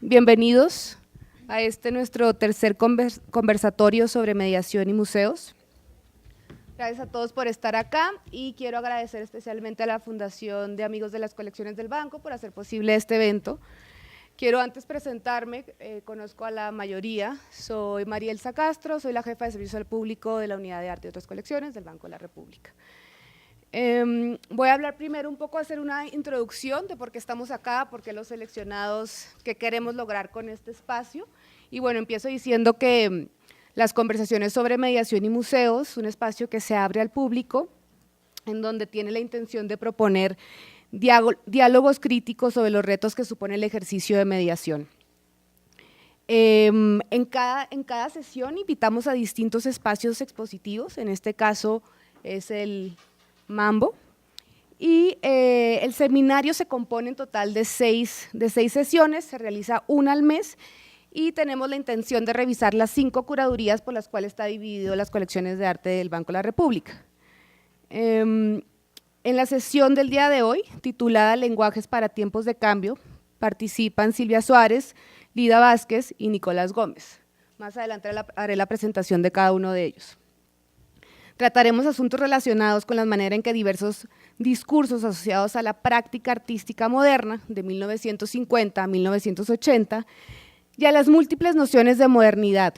Bienvenidos a nuestro tercer conversatorio sobre mediación y museos. Gracias a todos por estar acá y quiero agradecer especialmente a la Fundación de Amigos de las Colecciones del Banco por hacer posible este evento. Quiero antes presentarme, conozco a la mayoría, soy Mariel Castro, soy la jefa de Servicio al Público de la Unidad de Arte y otras Colecciones del Banco de la República. Voy a hablar primero un poco, hacer una introducción de por qué estamos acá, por qué los seleccionados, qué queremos lograr con este espacio. Y bueno, empiezo diciendo que las conversaciones sobre mediación y museos, un espacio que se abre al público, en donde tiene la intención de proponer diálogos críticos sobre los retos que supone el ejercicio de mediación. En cada sesión invitamos a distintos espacios expositivos, en este caso es el Mambo, y el seminario se compone en total de seis sesiones, se realiza una al mes y tenemos la intención de revisar las 5 curadurías por las cuales está dividido las colecciones de arte del Banco de la República. En la sesión del día de hoy, titulada Lenguajes para tiempos de cambio, participan Silvia Suárez, Lida Vázquez y Nicolás Gómez. Más adelante haré la presentación de cada uno de ellos. Trataremos asuntos relacionados con la manera en que diversos discursos asociados a la práctica artística moderna de 1950 a 1980 y a las múltiples nociones de modernidad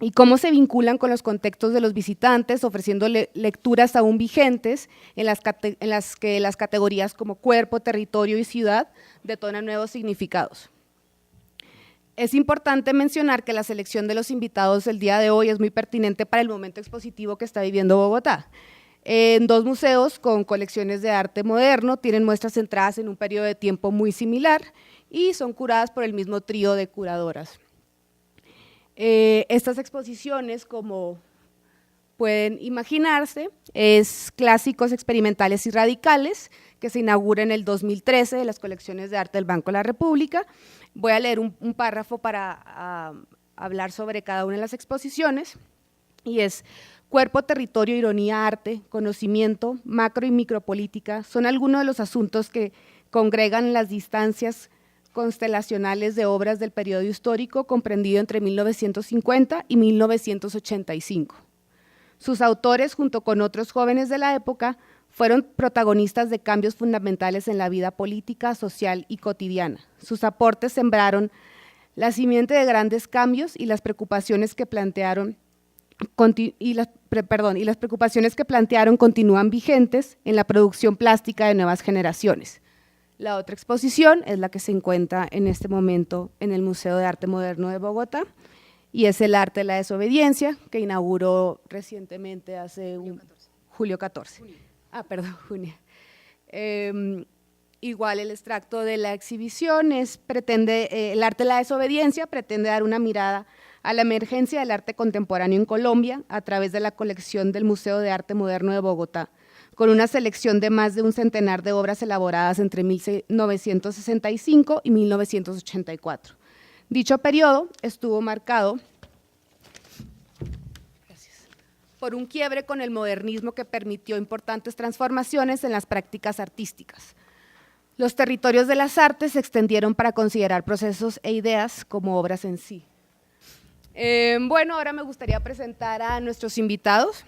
y cómo se vinculan con los contextos de los visitantes, ofreciendo lecturas aún vigentes en las que las categorías como cuerpo, territorio y ciudad detonan nuevos significados. Es importante mencionar que la selección de los invitados el día de hoy es muy pertinente para el momento expositivo que está viviendo Bogotá. En 2 museos con colecciones de arte moderno tienen muestras centradas en un periodo de tiempo muy similar y son curadas por el mismo trío de curadoras. Estas exposiciones, como pueden imaginarse, es Clásicos Experimentales y Radicales, que se inaugura en el 2013 de las colecciones de arte del Banco de la República. Voy a leer un párrafo para hablar sobre cada una de las exposiciones, y es: cuerpo, territorio, ironía, arte, conocimiento, macro y micropolítica son algunos de los asuntos que congregan las distancias constelacionales de obras del periodo histórico comprendido entre 1950 y 1985. Sus autores, junto con otros jóvenes de la época, fueron protagonistas de cambios fundamentales en la vida política, social y cotidiana. Sus aportes sembraron la simiente de grandes cambios y las preocupaciones que plantearon continúan vigentes en la producción plástica de nuevas generaciones. La otra exposición es la que se encuentra en este momento en el Museo de Arte Moderno de Bogotá y es el arte de la desobediencia, que inauguró recientemente hace julio 14. Junio. Igual el extracto de la exhibición el arte de la desobediencia pretende dar una mirada a la emergencia del arte contemporáneo en Colombia a través de la colección del Museo de Arte Moderno de Bogotá, con una selección de más de un centenar de obras elaboradas entre 1965 y 1984. Dicho periodo estuvo marcado por un quiebre con el modernismo que permitió importantes transformaciones en las prácticas artísticas. Los territorios de las artes se extendieron para considerar procesos e ideas como obras en sí. Bueno, ahora me gustaría presentar a nuestros invitados.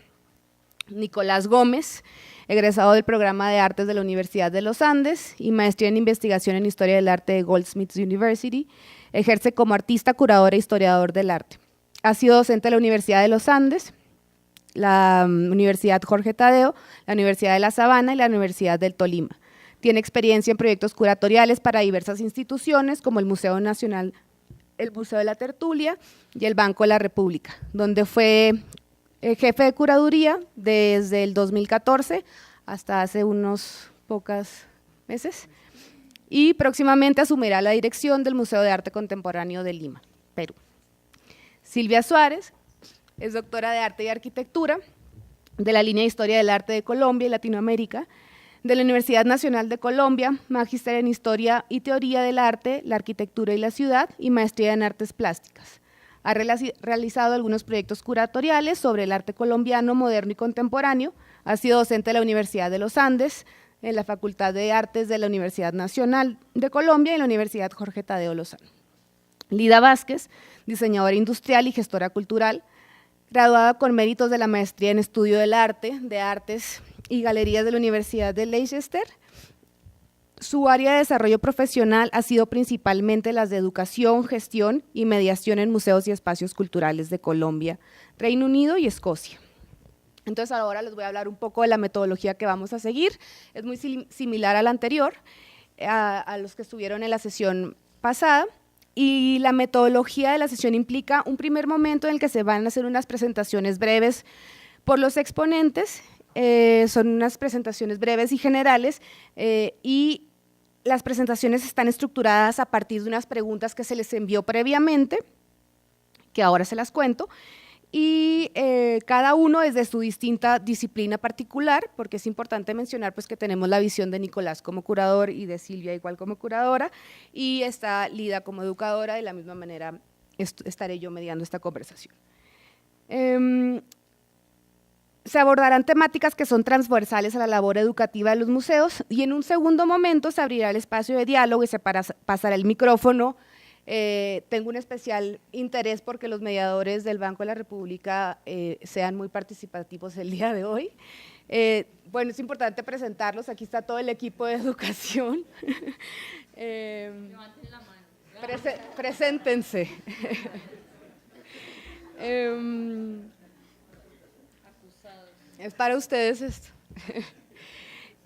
Nicolás Gómez, egresado del programa de artes de la Universidad de los Andes y maestría en investigación en historia del arte de Goldsmiths University, ejerce como artista, curador e historiador del arte. Ha sido docente de la Universidad de los Andes, la Universidad Jorge Tadeo, la Universidad de La Sabana y la Universidad del Tolima. Tiene experiencia en proyectos curatoriales para diversas instituciones como el Museo Nacional, el Museo de la Tertulia y el Banco de la República, donde fue jefe de curaduría desde el 2014 hasta hace unos pocos meses, y próximamente asumirá la dirección del Museo de Arte Contemporáneo de Lima, Perú. Silvia Suárez es doctora de Arte y Arquitectura de la línea de Historia del Arte de Colombia y Latinoamérica, de la Universidad Nacional de Colombia, magíster en Historia y Teoría del Arte, la Arquitectura y la Ciudad y maestría en Artes Plásticas. Ha realizado algunos proyectos curatoriales sobre el arte colombiano, moderno y contemporáneo. Ha sido docente de la Universidad de los Andes, en la Facultad de Artes de la Universidad Nacional de Colombia y la Universidad Jorge Tadeo Lozano. Lida Vázquez, diseñadora industrial y gestora cultural, graduada con méritos de la maestría en estudio del arte, de artes y galerías de la Universidad de Leicester. Su área de desarrollo profesional ha sido principalmente las de educación, gestión y mediación en museos y espacios culturales de Colombia, Reino Unido y Escocia. Entonces ahora les voy a hablar un poco de la metodología que vamos a seguir. Es muy similar a la anterior, a los que estuvieron en la sesión pasada. Y la metodología de la sesión implica un primer momento en el que se van a hacer unas presentaciones breves por los exponentes. Son unas presentaciones breves y generales y las presentaciones están estructuradas a partir de unas preguntas que se les envió previamente, que ahora se las cuento, y cada uno desde su distinta disciplina particular, porque es importante mencionar pues, que tenemos la visión de Nicolás como curador y de Silvia igual como curadora, y está Lida como educadora, de la misma manera estaré yo mediando esta conversación. Se abordarán temáticas que son transversales a la labor educativa de los museos y en un segundo momento se abrirá el espacio de diálogo y se pasará el micrófono. Tengo un especial interés porque los mediadores del Banco de la República sean muy participativos el día de hoy. Bueno, es importante presentarlos, aquí está todo el equipo de educación. Levanten la mano. Preséntense. Es para ustedes esto.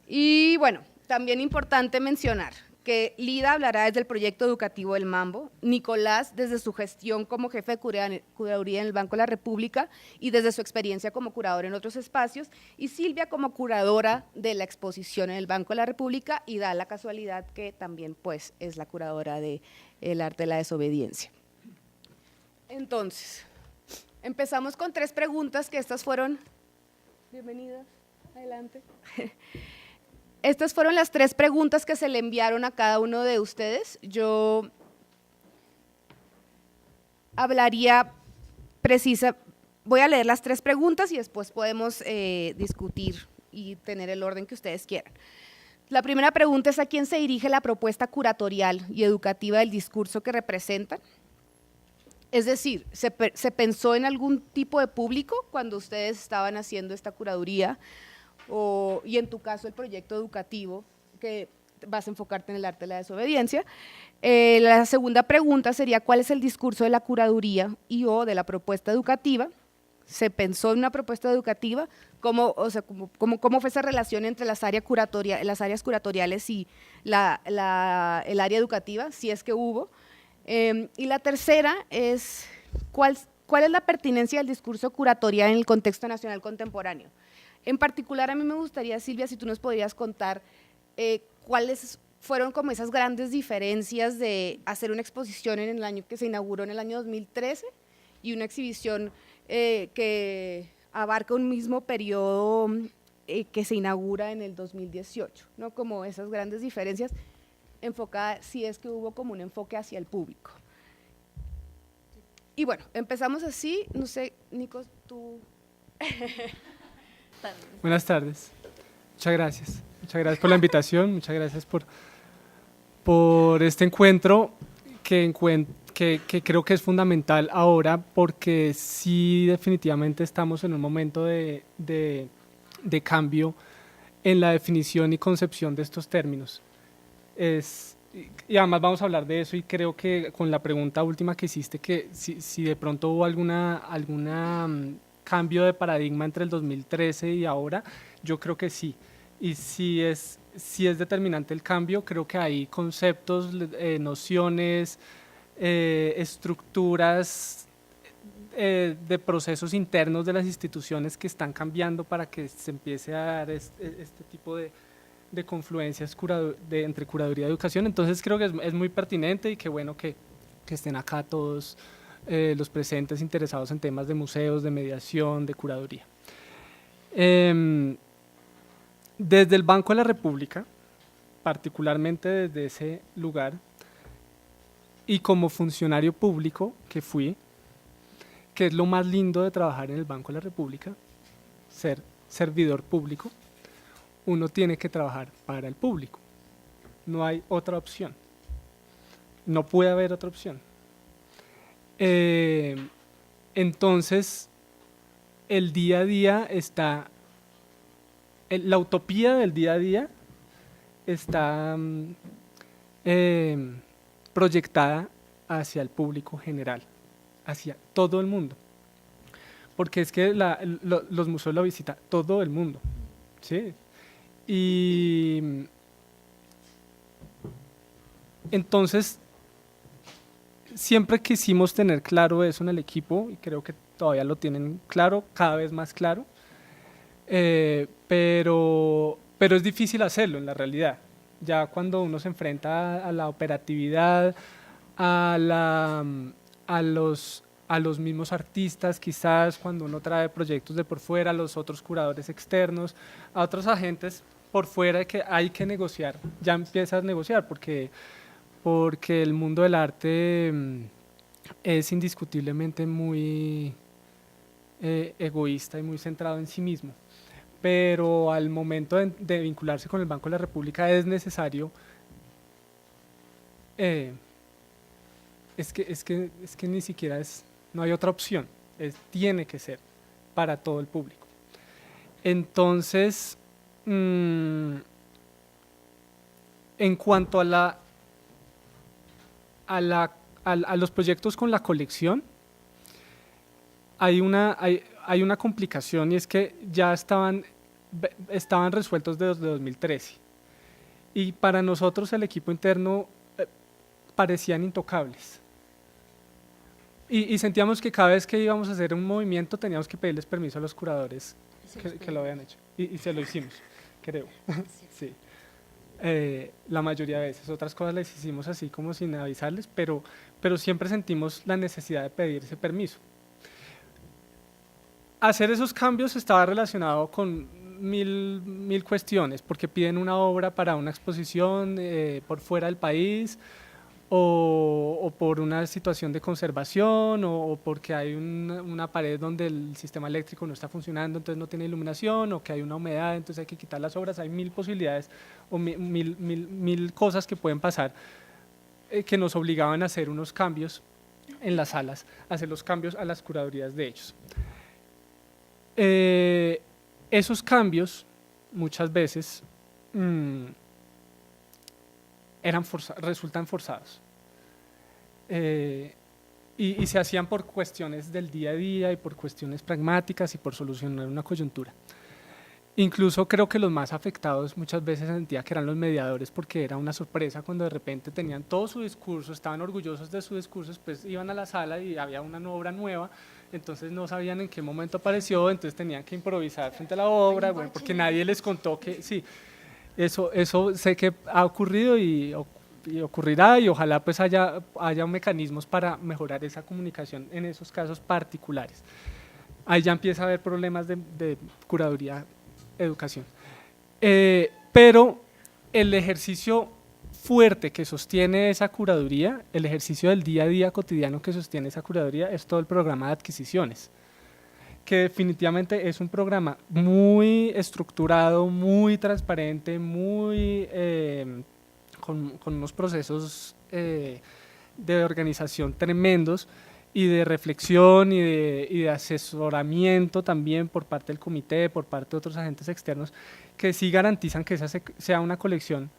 Y bueno, también importante mencionar que Lida hablará desde el proyecto educativo del Mambo, Nicolás desde su gestión como jefe de curaduría en el Banco de la República y desde su experiencia como curador en otros espacios, y Silvia como curadora de la exposición en el Banco de la República, y da la casualidad que también pues es la curadora del arte de la desobediencia. Entonces, empezamos con 3 preguntas que estas fueron… Bienvenidas, adelante. Estas fueron las 3 preguntas que se le enviaron a cada uno de ustedes. Yo hablaría voy a leer las 3 preguntas y después podemos discutir y tener el orden que ustedes quieran. La primera pregunta es: ¿a quién se dirige la propuesta curatorial y educativa del discurso que representan? Es decir, ¿se pensó en algún tipo de público cuando ustedes estaban haciendo esta curaduría? Y en tu caso el proyecto educativo, que vas a enfocarte en el arte de la desobediencia. La segunda pregunta sería: ¿cuál es el discurso de la curaduría o de la propuesta educativa? ¿Se pensó en una propuesta educativa? ¿Cómo fue esa relación entre las áreas curatoriales y el área educativa, si es que hubo? Y la tercera es: ¿cuál es la pertinencia del discurso curatorial en el contexto nacional contemporáneo? En particular, a mí me gustaría, Silvia, si tú nos podrías contar cuáles fueron como esas grandes diferencias de hacer una exposición en el año que se inauguró en el año 2013 y una exhibición que abarca un mismo periodo que se inaugura en el 2018, ¿no? Como esas grandes diferencias enfocada, si es que hubo como un enfoque hacia el público. Y bueno, empezamos así, no sé, Nico, tú… Buenas tardes, muchas gracias por la invitación, muchas gracias por este encuentro que creo que es fundamental ahora, porque sí, definitivamente estamos en un momento de cambio en la definición y concepción de estos términos. Y además vamos a hablar de eso, y creo que con la pregunta última que hiciste, que si de pronto hubo alguna cambio de paradigma entre el 2013 y ahora, yo creo que sí. Y si es determinante el cambio, creo que hay conceptos, nociones, estructuras de procesos internos de las instituciones que están cambiando para que se empiece a dar este tipo de confluencias entre curaduría y educación. Entonces creo que es muy pertinente, y qué bueno que estén acá todos los presentes interesados en temas de museos, de mediación, de curaduría. Desde el Banco de la República, particularmente desde ese lugar, y como funcionario público que fui, que es lo más lindo de trabajar en el Banco de la República, ser servidor público, uno tiene que trabajar para el público. No hay otra opción. No puede haber otra opción. Eh, entonces, el día a día está, la utopía del día a día está eh, proyectada hacia el público general, hacia todo el mundo. Porque es que los museos lo visita todo el mundo, ¿sí? Y entonces, siempre quisimos tener claro eso en el equipo y creo que todavía lo tienen claro, cada vez más claro, pero es difícil hacerlo en la realidad. Ya cuando uno se enfrenta a la operatividad, a, la, a los mismos artistas, quizás cuando uno trae proyectos de por fuera, a los otros curadores externos, a otros agentes por fuera que hay que negociar, ya empiezas a negociar porque el mundo del arte es indiscutiblemente muy egoísta y muy centrado en sí mismo. Pero al momento de vincularse con el Banco de la República es necesario, eh, es que ni siquiera no hay otra opción, tiene que ser para todo el público. Entonces, en cuanto a los proyectos con la colección, hay una complicación y es que ya estaban resueltos desde 2013 y para nosotros el equipo interno parecían intocables y sentíamos que cada vez que íbamos a hacer un movimiento teníamos que pedirles permiso a los curadores que lo habían hecho y se lo hicimos, creo. Sí. La mayoría de veces, otras cosas las hicimos así como sin avisarles, pero siempre sentimos la necesidad de pedir ese permiso. Hacer esos cambios estaba relacionado con mil cuestiones, porque piden una obra para una exposición por fuera del país, o por una situación de conservación, o porque hay una pared donde el sistema eléctrico no está funcionando, entonces no tiene iluminación, o que hay una humedad, entonces hay que quitar las obras. Hay mil posibilidades o mil cosas que pueden pasar que nos obligaban a hacer unos cambios en las salas, a hacer los cambios a las curadurías de ellos. Esos cambios muchas veces resultan forzados y se hacían por cuestiones del día a día y por cuestiones pragmáticas y por solucionar una coyuntura. Incluso creo que los más afectados muchas veces sentía que eran los mediadores porque era una sorpresa cuando de repente tenían todo su discurso, estaban orgullosos de su discurso, después iban a la sala y había una obra nueva, entonces no sabían en qué momento apareció, entonces tenían que improvisar frente a la obra, bueno, porque nadie les contó que sí, eso sé que ha ocurrido y ocurrirá y ojalá pues haya mecanismos para mejorar esa comunicación en esos casos particulares. Ahí ya empieza a haber problemas de curaduría, educación. Pero el ejercicio fuerte que sostiene esa curaduría, el ejercicio del día a día cotidiano que sostiene esa curaduría es todo el programa de adquisiciones, que definitivamente es un programa muy estructurado, muy transparente, muy con unos procesos de organización tremendos y de reflexión y de asesoramiento también por parte del comité, por parte de otros agentes externos, que sí garantizan que esa sea una colección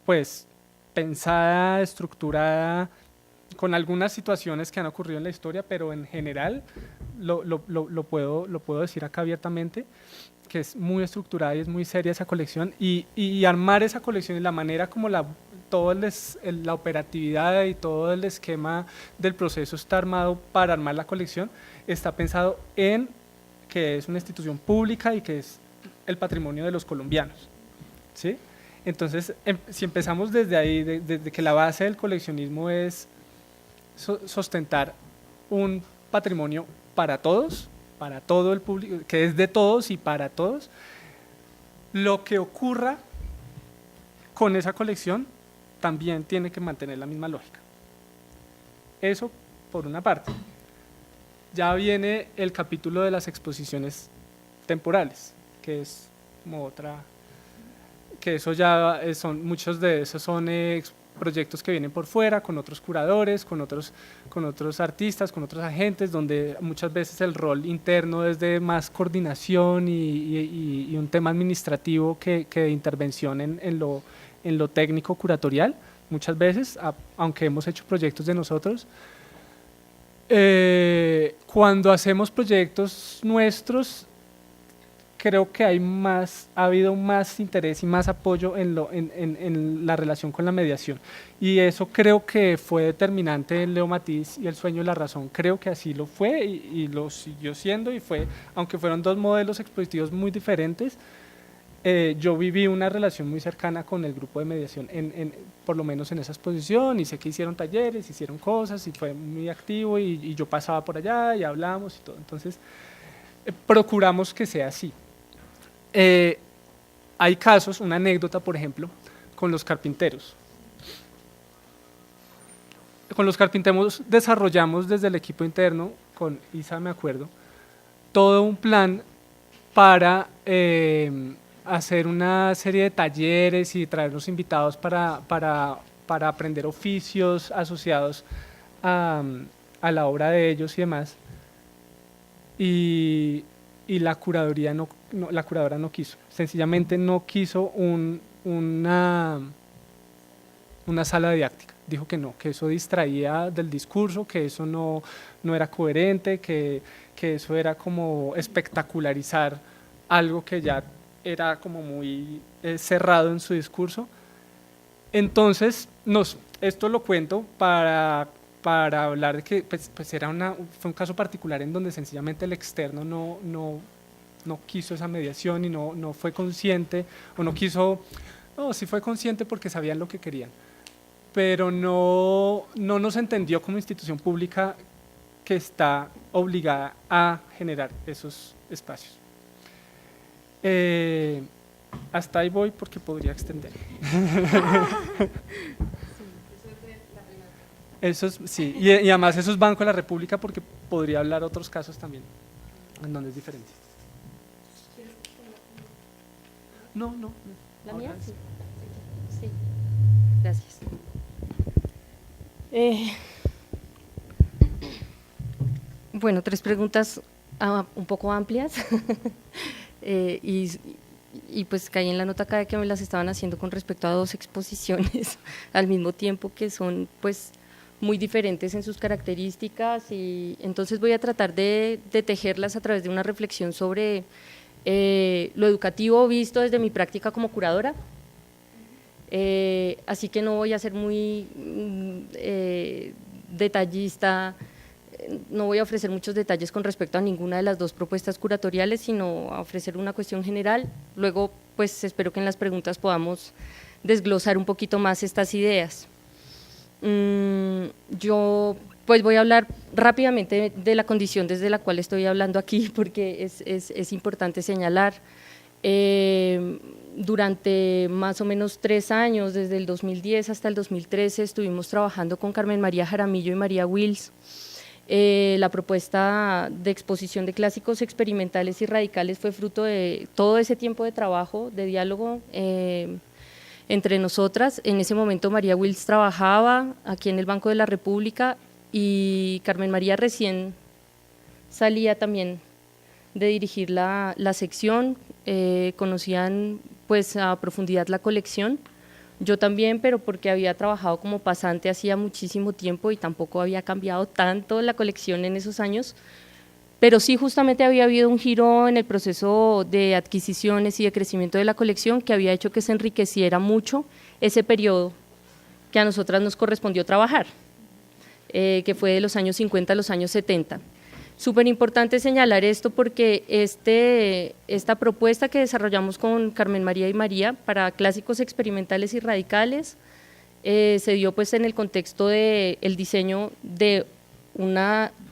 pues pensada, estructurada, con algunas situaciones que han ocurrido en la historia, pero en general lo puedo decir acá abiertamente, que es muy estructurada y es muy seria esa colección, y armar esa colección y la manera como la operatividad y todo el esquema del proceso está armado para armar la colección, está pensado en que es una institución pública y que es el patrimonio de los colombianos, ¿sí? Entonces, si empezamos desde ahí, desde que la base del coleccionismo es sostentar un patrimonio para todos, para todo el público, que es de todos y para todos, lo que ocurra con esa colección también tiene que mantener la misma lógica. Eso por una parte. Ya viene el capítulo de las exposiciones temporales, que es como otra, que eso ya muchos de esos son proyectos que vienen por fuera, con otros curadores, con otros artistas, con otros agentes, donde muchas veces el rol interno es de más coordinación y un tema administrativo que de intervención en lo técnico curatorial, muchas veces, aunque hemos hecho proyectos de nosotros. Cuando hacemos proyectos nuestros, creo que ha habido más interés y más apoyo en la relación con la mediación. Y eso creo que fue determinante en Leo Matiz y El sueño y la razón. Creo que así lo fue y lo siguió siendo, y fue, aunque fueron dos modelos expositivos muy diferentes, yo viví una relación muy cercana con el grupo de mediación, por lo menos en esa exposición, y sé que hicieron talleres, hicieron cosas, y fue muy activo, y yo pasaba por allá y hablábamos y todo. Entonces, procuramos que sea así. Hay casos, una anécdota, por ejemplo, con los carpinteros. Con los carpinteros desarrollamos desde el equipo interno, con Isa me acuerdo, todo un plan para hacer una serie de talleres y traernos invitados para aprender oficios asociados a la obra de ellos y demás. Y la curaduría la curadora no quiso, sencillamente no quiso una sala didáctica. Dijo que no, que eso distraía del discurso, que eso no era coherente, que eso era como espectacularizar algo que ya era como muy cerrado en su discurso. Entonces, esto lo cuento para hablar de que pues fue un caso particular en donde sencillamente el externo no quiso esa mediación y no fue consciente, o sí fue consciente porque sabían lo que querían, pero no nos entendió como institución pública que está obligada a generar esos espacios. Hasta ahí voy porque podría extender. Sí, y además eso es Banco de la República, porque podría hablar otros casos también, en donde es diferente. No. ¿La mía? Sí. Sí. Gracias. Bueno, 3 preguntas un poco amplias y pues caí en la nota cada que me las estaban haciendo con respecto a 2 exposiciones al mismo tiempo, que son pues muy diferentes en sus características, y entonces voy a tratar de tejerlas a través de una reflexión sobre lo educativo visto desde mi práctica como curadora. Así que no voy a ser muy detallista, no voy a ofrecer muchos detalles con respecto a ninguna de las 2 propuestas curatoriales, sino a ofrecer una cuestión general. Luego, pues espero que en las preguntas podamos desglosar un poquito más estas ideas. Yo pues voy a hablar rápidamente de la condición desde la cual estoy hablando aquí, porque es importante señalar. Durante más o menos 3 años, desde el 2010 hasta el 2013, estuvimos trabajando con Carmen María Jaramillo y María Wills. La propuesta de exposición de clásicos experimentales y radicales fue fruto de todo ese tiempo de trabajo, de diálogo entre nosotras. En ese momento María Wills trabajaba aquí en el Banco de la República y Carmen María recién salía también de dirigir la sección. Conocían pues a profundidad la colección, yo también, pero porque había trabajado como pasante hacía muchísimo tiempo y tampoco había cambiado tanto la colección en esos años, pero sí justamente había habido un giro en el proceso de adquisiciones y de crecimiento de la colección que había hecho que se enriqueciera mucho ese periodo que a nosotras nos correspondió trabajar, que fue de los años 50 a los años 70. Súper importante señalar esto porque esta propuesta que desarrollamos con Carmen María y María para clásicos experimentales y radicales se dio pues en el contexto del diseño de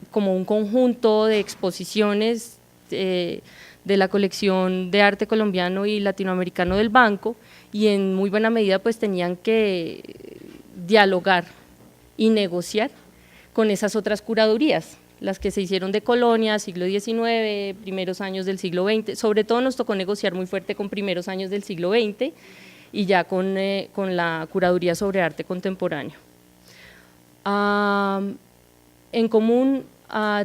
como un conjunto de exposiciones de la colección de arte colombiano y latinoamericano del banco, y en muy buena medida pues tenían que dialogar y negociar con esas otras curadurías, las que se hicieron de Colonia, siglo XIX, primeros años del siglo XX. Sobre todo nos tocó negociar muy fuerte con primeros años del siglo XX, y ya con la curaduría sobre arte contemporáneo. En común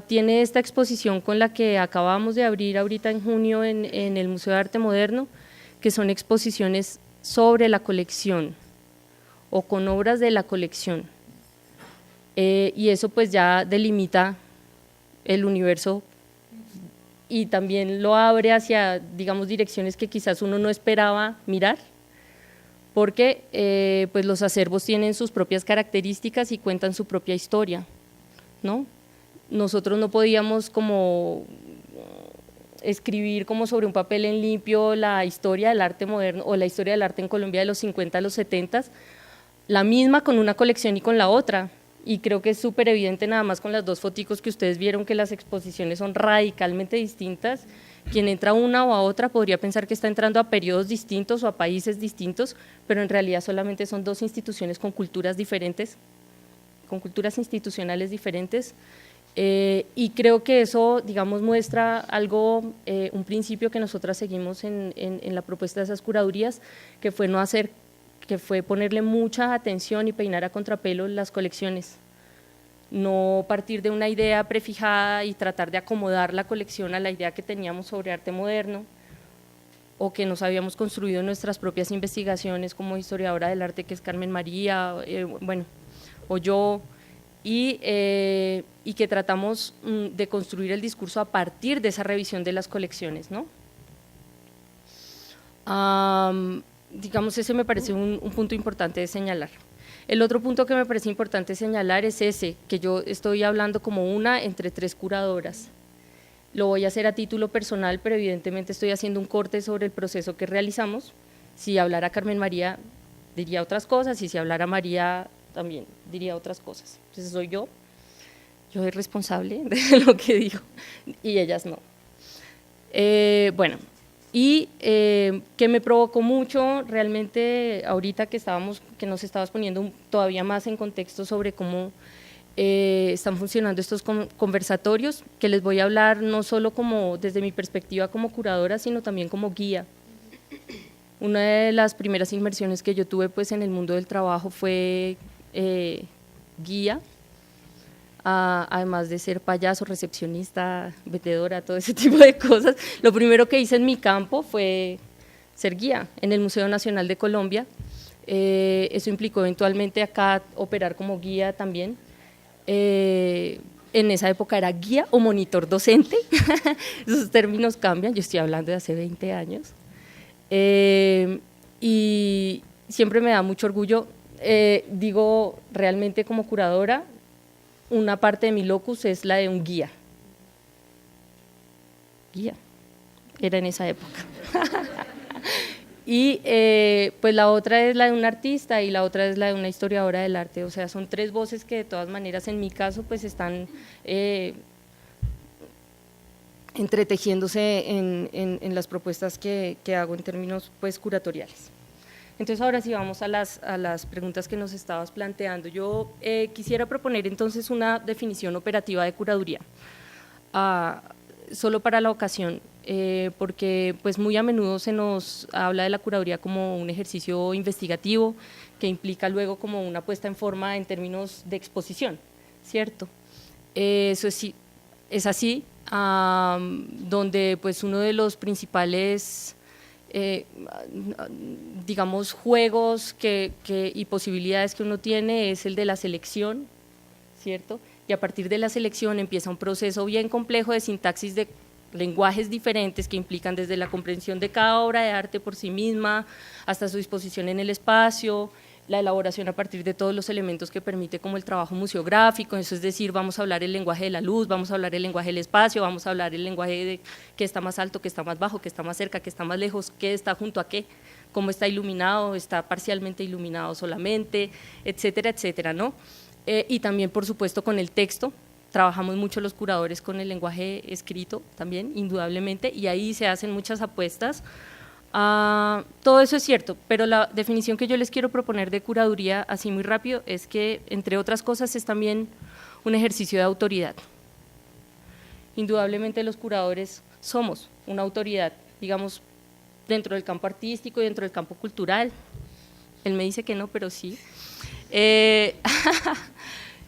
tiene esta exposición con la que acabamos de abrir ahorita en junio en el Museo de Arte Moderno, que son exposiciones sobre la colección o con obras de la colección, y eso pues ya delimita el universo y también lo abre hacia, digamos, direcciones que quizás uno no esperaba mirar, porque pues los acervos tienen sus propias características y cuentan su propia historia, ¿no? Nosotros no podíamos como escribir como sobre un papel en limpio la historia del arte moderno o la historia del arte en Colombia de los 50 a los 70, la misma con una colección y con la otra, y creo que es súper evidente nada más con las dos foticos que ustedes vieron que las exposiciones son radicalmente distintas. Quien entra a una o a otra podría pensar que está entrando a periodos distintos o a países distintos, pero en realidad solamente son dos instituciones con culturas diferentes, con culturas institucionales diferentes, y creo que eso, digamos, muestra algo, un principio que nosotras seguimos en la propuesta de esas curadurías, que fue ponerle mucha atención y peinar a contrapelo las colecciones, no partir de una idea prefijada y tratar de acomodar la colección a la idea que teníamos sobre arte moderno o que nos habíamos construido en nuestras propias investigaciones como historiadora del arte, que es Carmen María, bueno, o yo, y que tratamos de construir el discurso a partir de esa revisión de las colecciones, ¿no? Digamos, ese me parece un punto importante de señalar. El otro punto que me parece importante señalar es ese, que yo estoy hablando como una entre tres curadoras. Lo voy a hacer a título personal, pero evidentemente estoy haciendo un corte sobre el proceso que realizamos. Si hablara Carmen María, diría otras cosas, y si hablara María, también diría otras cosas. Entonces soy yo soy responsable de lo que digo, y ellas no. Bueno, y que me provocó mucho realmente ahorita que nos estabas poniendo todavía más en contexto sobre cómo están funcionando estos conversatorios, que les voy a hablar no solo como desde mi perspectiva como curadora, sino también como guía. Una de las primeras inmersiones que yo tuve pues en el mundo del trabajo fue guía, además de ser payaso, recepcionista, vendedora, todo ese tipo de cosas. Lo primero que hice en mi campo fue ser guía en el Museo Nacional de Colombia. Eso implicó eventualmente acá operar como guía también. En esa época era guía o monitor docente, esos términos cambian, yo estoy hablando de hace 20 años. Y siempre me da mucho orgullo, digo realmente como curadora, una parte de mi locus es la de un guía. Guía, era en esa época. Y pues la otra es la de un artista y la otra es la de una historiadora del arte, o sea, son tres voces que de todas maneras en mi caso pues están entretejiéndose en las propuestas que hago en términos pues curatoriales. Entonces ahora sí vamos a las preguntas que nos estabas planteando. Yo quisiera proponer entonces una definición operativa de curaduría, solo para la ocasión, porque pues muy a menudo se nos habla de la curaduría como un ejercicio investigativo que implica luego como una puesta en forma en términos de exposición, ¿cierto? Eso es así, donde pues uno de los principales digamos juegos y posibilidades que uno tiene es el de la selección, ¿cierto? Y a partir de la selección empieza un proceso bien complejo de sintaxis de lenguajes diferentes que implican desde la comprensión de cada obra de arte por sí misma hasta su disposición en el espacio, la elaboración a partir de todos los elementos que permite como el trabajo museográfico, eso es decir, vamos a hablar el lenguaje de la luz, vamos a hablar el lenguaje del espacio, vamos a hablar el lenguaje de qué está más alto, qué está más bajo, qué está más cerca, qué está más lejos, qué está junto a qué, cómo está iluminado, está parcialmente iluminado solamente, etcétera, etcétera, ¿no? Y también, por supuesto, con el texto, trabajamos mucho los curadores con el lenguaje escrito también, indudablemente, y ahí se hacen muchas apuestas. Todo eso es cierto, pero la definición que yo les quiero proponer de curaduría, así muy rápido, es que, entre otras cosas, es también un ejercicio de autoridad. Indudablemente los curadores somos una autoridad, digamos, dentro del campo artístico y dentro del campo cultural. Él me dice que no, pero sí.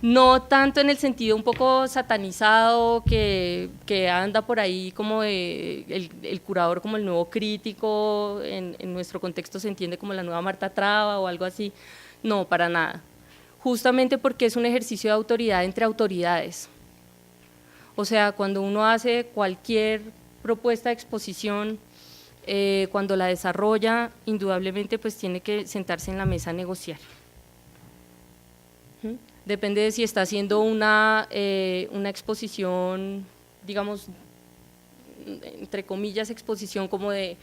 No tanto en el sentido un poco satanizado que anda por ahí como el curador como el nuevo crítico, en nuestro contexto se entiende como la nueva Marta Traba o algo así. No, para nada. Justamente porque es un ejercicio de autoridad entre autoridades. O sea, cuando uno hace cualquier propuesta de exposición, cuando la desarrolla, indudablemente pues tiene que sentarse en la mesa a negociar. Depende de si está haciendo una exposición, digamos, entre comillas, exposición como de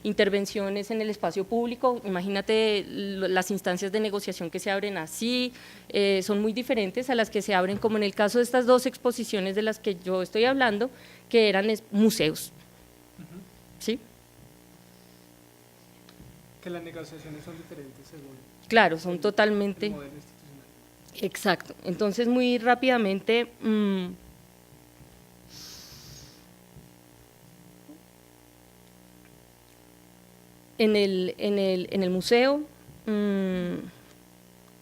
intervenciones en el espacio público. Imagínate las instancias de negociación que se abren así, son muy diferentes a las que se abren, como en el caso de estas dos exposiciones de las que yo estoy hablando, que eran museos. ¿Sí? Que las negociaciones son diferentes según… Claro, son totalmente… el modelo institucional. Exacto. Entonces, muy rápidamente… En el museo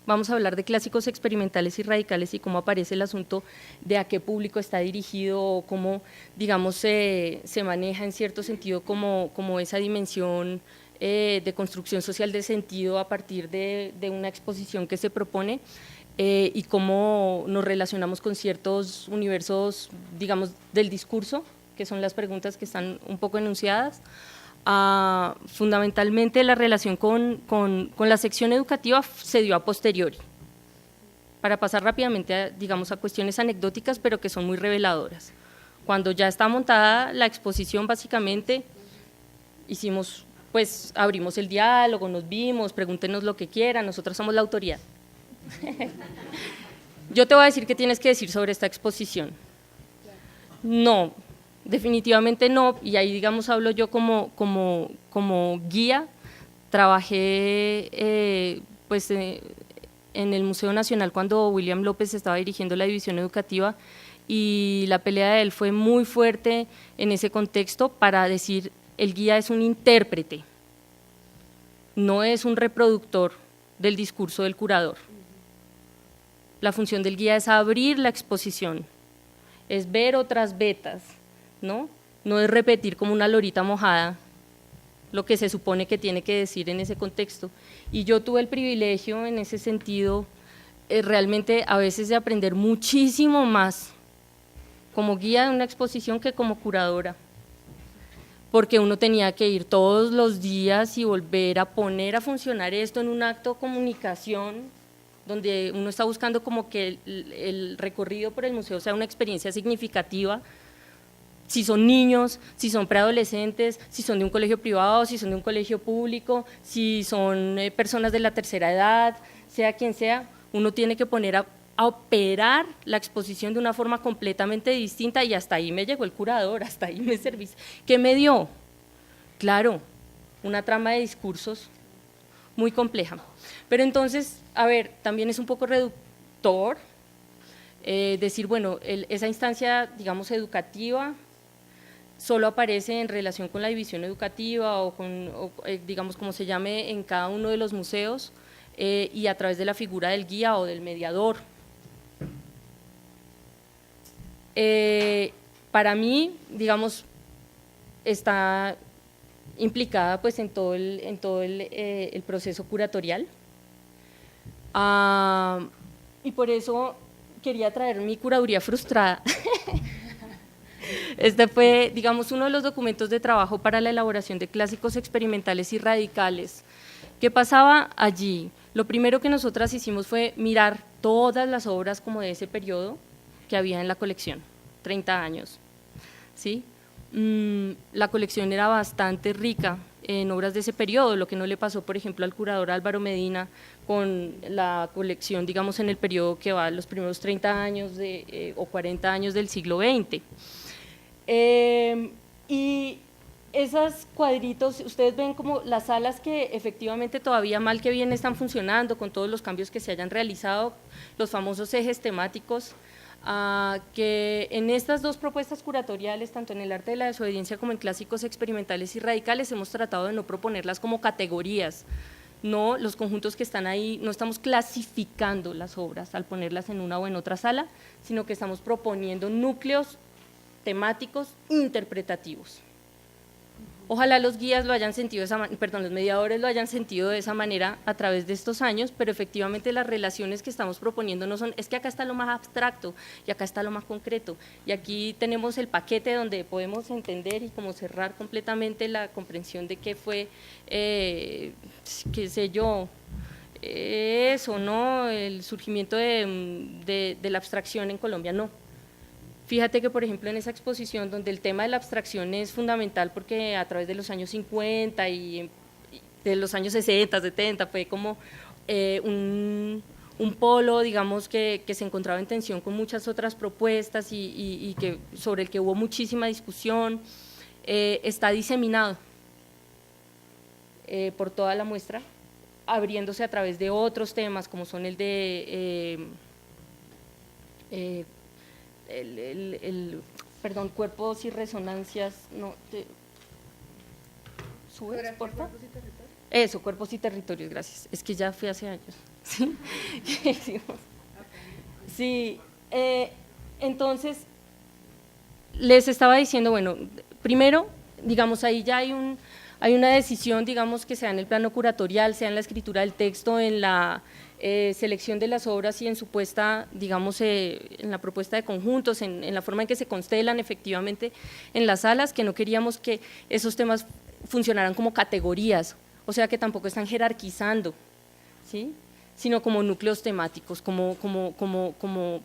vamos a hablar de clásicos experimentales y radicales y cómo aparece el asunto de a qué público está dirigido o cómo, digamos, se maneja en cierto sentido como esa dimensión de construcción social de sentido a partir de una exposición que se propone y cómo nos relacionamos con ciertos universos, digamos, del discurso, que son las preguntas que están un poco enunciadas. Fundamentalmente la relación con la sección educativa se dio a posteriori, para pasar rápidamente digamos, a cuestiones anecdóticas, pero que son muy reveladoras. Cuando ya está montada la exposición, básicamente hicimos, pues abrimos el diálogo, nos vimos, pregúntenos lo que quieran, nosotros somos la autoridad. Yo te voy a decir qué tienes que decir sobre esta exposición. No, definitivamente no, y ahí digamos hablo yo como guía. Trabajé en el Museo Nacional cuando William López estaba dirigiendo la división educativa y la pelea de él fue muy fuerte en ese contexto para decir el guía es un intérprete, no es un reproductor del discurso del curador. La función del guía es abrir la exposición, es ver otras vetas, ¿no? No es repetir como una lorita mojada lo que se supone que tiene que decir en ese contexto. Y yo tuve el privilegio en ese sentido realmente a veces de aprender muchísimo más como guía de una exposición que como curadora, porque uno tenía que ir todos los días y volver a poner a funcionar esto en un acto de comunicación donde uno está buscando como que el recorrido por el museo sea una experiencia significativa, si son niños, si son preadolescentes, si son de un colegio privado, si son de un colegio público, si son personas de la tercera edad, sea quien sea, uno tiene que poner a operar la exposición de una forma completamente distinta y hasta ahí me llegó el curador, hasta ahí me serví. ¿Qué me dio? Claro, una trama de discursos muy compleja. Pero entonces, a ver, también es un poco reductor decir, bueno, esa instancia, digamos, educativa solo aparece en relación con la división educativa o digamos, como se llame en cada uno de los museos y a través de la figura del guía o del mediador. Para mí, digamos, está implicada pues en todo el proceso curatorial y por eso quería traer mi curaduría frustrada. Este fue, digamos, uno de los documentos de trabajo para la elaboración de clásicos experimentales y radicales. ¿Qué pasaba allí? Lo primero que nosotras hicimos fue mirar todas las obras como de ese periodo que había en la colección, 30 años, ¿sí? La colección era bastante rica en obras de ese periodo, lo que no le pasó, por ejemplo, al curador Álvaro Medina con la colección, digamos, en el periodo que va los primeros 30 años o 40 años del siglo XX. Y esos cuadritos, ustedes ven como las salas que efectivamente todavía mal que bien están funcionando con todos los cambios que se hayan realizado, los famosos ejes temáticos. que en estas dos propuestas curatoriales, tanto en el arte de la desobediencia como en clásicos experimentales y radicales, hemos tratado de no proponerlas como categorías, no, los conjuntos que están ahí, no estamos clasificando las obras al ponerlas en una o en otra sala, sino que estamos proponiendo núcleos temáticos interpretativos. Ojalá los guías lo hayan sentido los mediadores lo hayan sentido de esa manera a través de estos años, pero efectivamente las relaciones que estamos proponiendo no son, es que acá está lo más abstracto y acá está lo más concreto, y aquí tenemos el paquete donde podemos entender y como cerrar completamente la comprensión de qué fue, qué sé yo, eso, ¿no? El surgimiento de la abstracción en Colombia, no. Fíjate que, por ejemplo, en esa exposición donde el tema de la abstracción es fundamental porque a través de los años 50 y de los años 60, 70 fue como un polo, digamos, que se encontraba en tensión con muchas otras propuestas y que, sobre el que hubo muchísima discusión, está diseminado por toda la muestra, abriéndose a través de otros temas como son el de cuerpos y resonancias, no, ¿subes, por favor? Eso, cuerpos y territorios, gracias, es que ya fui hace años, ¿sí? Sí, entonces, les estaba diciendo, bueno, primero, digamos, ahí ya hay una decisión, digamos, que sea en el plano curatorial, sea en la escritura del texto, en la selección de las obras y en su puesta, digamos, en la propuesta de conjuntos, en la forma en que se constelan efectivamente en las salas, que no queríamos que esos temas funcionaran como categorías, o sea que tampoco están jerarquizando, ¿sí? Sino como núcleos temáticos, como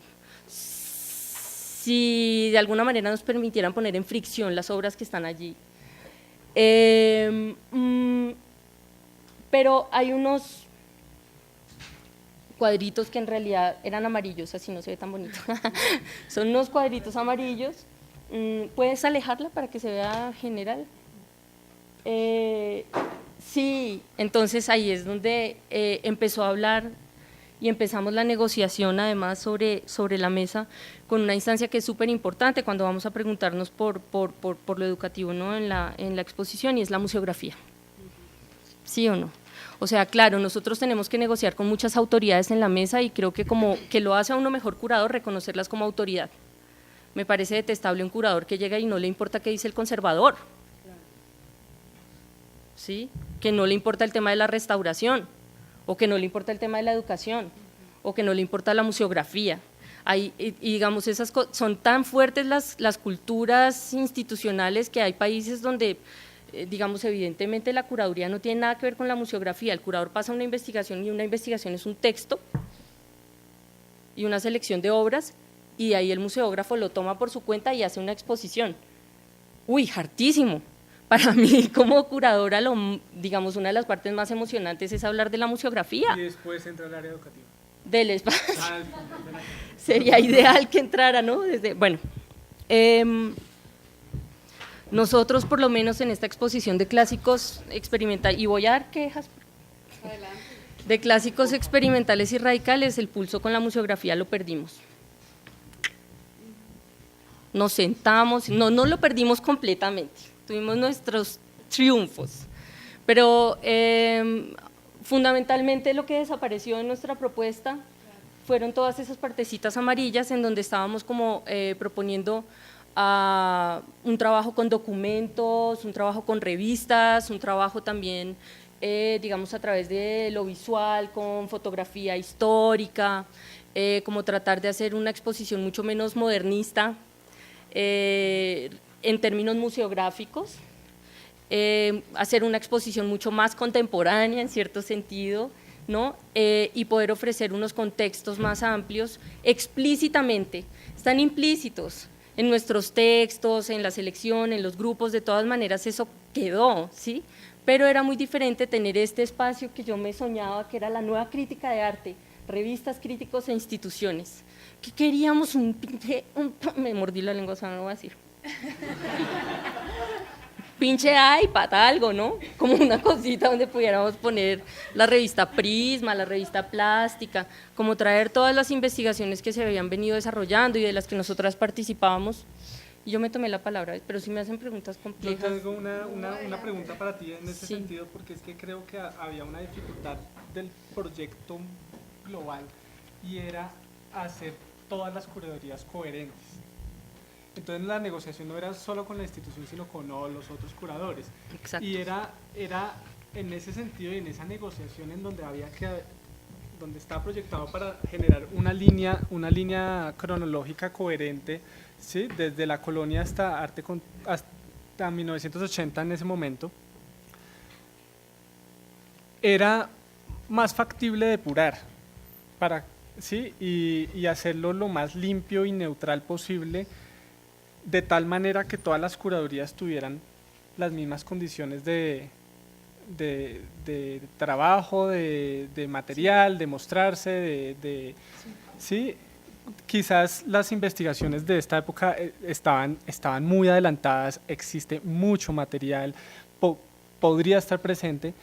si de alguna manera nos permitieran poner en fricción las obras que están allí. Pero hay unos cuadritos que en realidad eran amarillos, así no se ve tan bonito. Son unos cuadritos amarillos. ¿Puedes alejarla para que se vea general? Sí, entonces ahí es donde empezó a hablar y empezamos la negociación además sobre la mesa con una instancia que es súper importante cuando vamos a preguntarnos por lo educativo, ¿no? en la exposición, y es la museografía. ¿Sí o no? O sea, claro, nosotros tenemos que negociar con muchas autoridades en la mesa y creo que como que lo hace a uno mejor curador reconocerlas como autoridad. Me parece detestable un curador que llega y no le importa qué dice el conservador, ¿sí? Que no le importa el tema de la restauración, o que no le importa el tema de la educación, o que no le importa la museografía. Y digamos, esas son tan fuertes las culturas institucionales que hay países donde digamos, evidentemente la curaduría no tiene nada que ver con la museografía, el curador pasa una investigación y una investigación es un texto y una selección de obras y de ahí el museógrafo lo toma por su cuenta y hace una exposición. Uy, hartísimo. Para mí como curadora, digamos, una de las partes más emocionantes es hablar de la museografía. Y después entra el área educativa. Del espacio. Sería ideal que entrara, ¿no? Bueno, nosotros, por lo menos en esta exposición de clásicos experimentales, y voy a dar quejas, de clásicos experimentales y radicales, el pulso con la museografía lo perdimos. Nos sentamos, no lo perdimos completamente, tuvimos nuestros triunfos, pero fundamentalmente lo que desapareció en nuestra propuesta fueron todas esas partecitas amarillas en donde estábamos como proponiendo un trabajo con documentos, un trabajo con revistas, un trabajo también, digamos, a través de lo visual, con fotografía histórica, como tratar de hacer una exposición mucho menos modernista en términos museográficos, hacer una exposición mucho más contemporánea en cierto sentido, ¿no? Y poder ofrecer unos contextos más amplios explícitamente, están implícitos en nuestros textos, en la selección, en los grupos, de todas maneras eso quedó, ¿sí? Pero era muy diferente tener este espacio que yo me soñaba que era la nueva crítica de arte, revistas, críticos e instituciones, que queríamos me mordí la lengua, o sea, no lo voy a decir. pinche iPad, algo, ¿no? Como una cosita donde pudiéramos poner la revista Prisma, la revista Plástica, como traer todas las investigaciones que se habían venido desarrollando y de las que nosotras participábamos. Y yo me tomé la palabra, pero si me hacen preguntas complejas. Yo tengo una pregunta para ti en ese Sí. sentido, porque es que creo que había una dificultad del proyecto global y era hacer todas las curadurías coherentes. Entonces la negociación no era solo con la institución, sino con los otros curadores. Exacto. Y era en ese sentido y en esa negociación en donde donde estaba proyectado para generar una línea cronológica coherente, ¿sí? Desde la colonia hasta 1980 en ese momento, era más factible depurar ¿sí? y hacerlo lo más limpio y neutral posible, de tal manera que todas las curadurías tuvieran las mismas condiciones de trabajo, de material, de mostrarse, ¿sí? Quizás las investigaciones de esta época estaban muy adelantadas, existe mucho material, podría estar presente,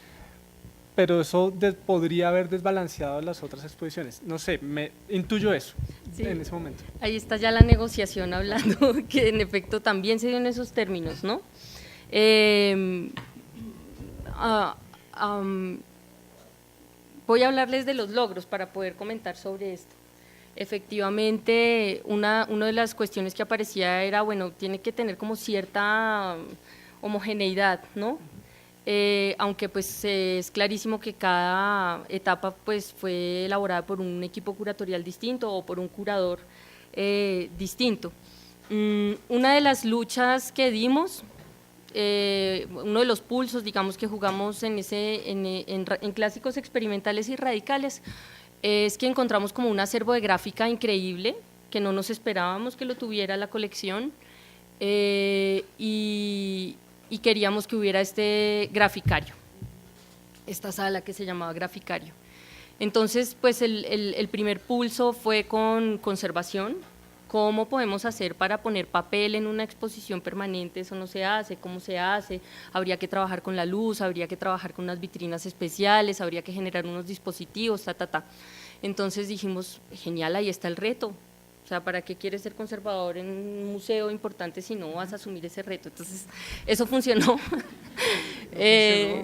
pero eso podría haber desbalanceado las otras exposiciones. No sé, me intuyo eso Sí. en ese momento. Ahí está ya la negociación hablando, que en efecto también se dio en esos términos, ¿no? Voy a hablarles de los logros para poder comentar sobre esto. Efectivamente, una de las cuestiones que aparecía era, bueno, tiene que tener como cierta homogeneidad, ¿no? Aunque pues es clarísimo que cada etapa pues fue elaborada por un equipo curatorial distinto o por un curador distinto. Una de las luchas que dimos, uno de los pulsos, digamos, que jugamos en clásicos experimentales y radicales, es que encontramos como un acervo de gráfica increíble, que no nos esperábamos que lo tuviera la colección, y queríamos que hubiera este graficario, esta sala que se llamaba graficario. Entonces, pues el primer pulso fue con conservación. ¿Cómo podemos hacer para poner papel en una exposición permanente? Eso no se hace. ¿Cómo se hace? Habría que trabajar con la luz, habría que trabajar con unas vitrinas especiales, habría que generar unos dispositivos, Entonces dijimos, genial, ahí está el reto. O sea, ¿para qué quieres ser conservador en un museo importante si no vas a asumir ese reto? Entonces, eso funcionó.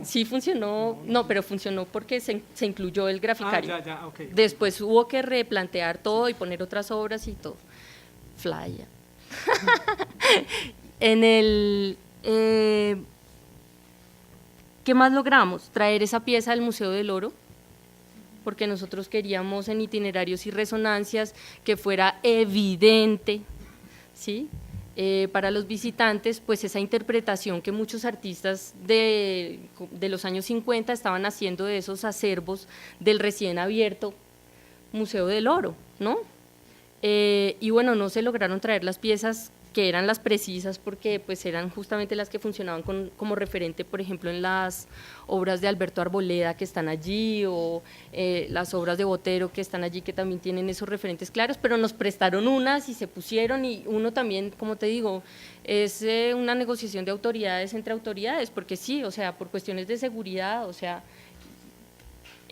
Sí funcionó, no, pero funcionó porque se incluyó el graficario. Okay. Después hubo que replantear todo y poner otras obras y todo. Flyer. ¿Qué más logramos? Traer esa pieza al Museo del Oro, porque nosotros queríamos en itinerarios y resonancias que fuera evidente, ¿sí? Para los visitantes, pues esa interpretación que muchos artistas de los años 50 estaban haciendo de esos acervos del recién abierto Museo del Oro, ¿no? Y bueno, no se lograron traer las piezas que eran las precisas, porque pues eran justamente las que funcionaban como referente, por ejemplo, en las obras de Alberto Arboleda que están allí, o las obras de Botero que están allí, que también tienen esos referentes claros, pero nos prestaron unas y se pusieron, y uno también, como te digo, es una negociación de autoridades entre autoridades, porque sí, o sea, por cuestiones de seguridad, o sea,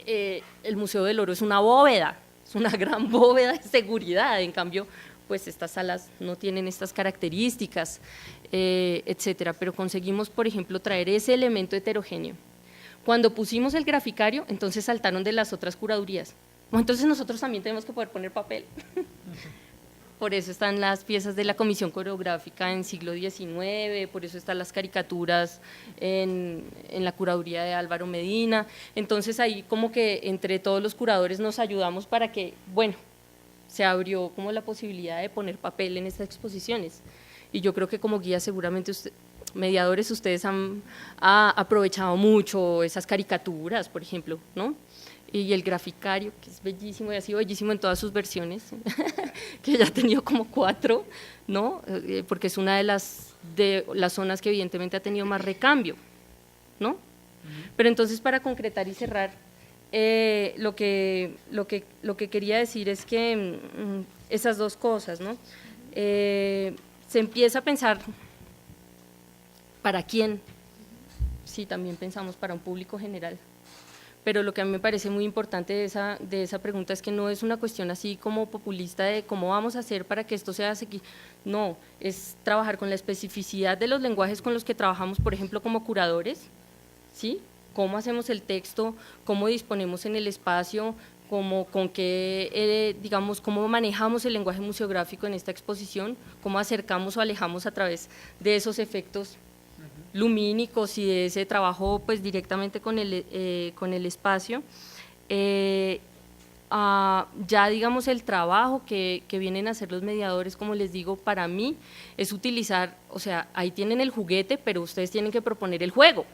el Museo del Oro es una bóveda, es una gran bóveda de seguridad, en cambio, pues estas salas no tienen estas características, etcétera, pero conseguimos, por ejemplo, traer ese elemento heterogéneo. Cuando pusimos el graficario, entonces saltaron de las otras curadurías. Entonces nosotros también tenemos que poder poner papel. Por eso están las piezas de la Comisión Coreográfica en siglo XIX, por eso están las caricaturas en la curaduría de Álvaro Medina. Entonces ahí como que entre todos los curadores nos ayudamos para que, bueno, se abrió como la posibilidad de poner papel en estas exposiciones. Y yo creo que como guía seguramente mediadores ustedes han aprovechado mucho esas caricaturas, por ejemplo, ¿no? Y el graficario, que es bellísimo y ha sido bellísimo en todas sus versiones, que ya ha tenido como 4, ¿no? Porque es una de las zonas que evidentemente ha tenido más recambio, ¿no? Pero entonces, para concretar y cerrar, lo que quería decir es que esas dos cosas, ¿no? Se empieza a pensar ¿Para quién? Sí, también pensamos para un público general. Pero lo que a mí me parece muy importante de esa pregunta es que no es una cuestión así como populista de cómo vamos a hacer para que esto sea asequible. No, es trabajar con la especificidad de los lenguajes con los que trabajamos, por ejemplo, como curadores, ¿sí? Cómo hacemos el texto, cómo disponemos en el espacio, con qué, digamos, cómo manejamos el lenguaje museográfico en esta exposición, cómo acercamos o alejamos a través de esos efectos lumínicos y de ese trabajo pues directamente con el espacio. Ya digamos el trabajo que vienen a hacer los mediadores, como les digo, para mí es utilizar, o sea, ahí tienen el juguete, pero ustedes tienen que proponer el juego,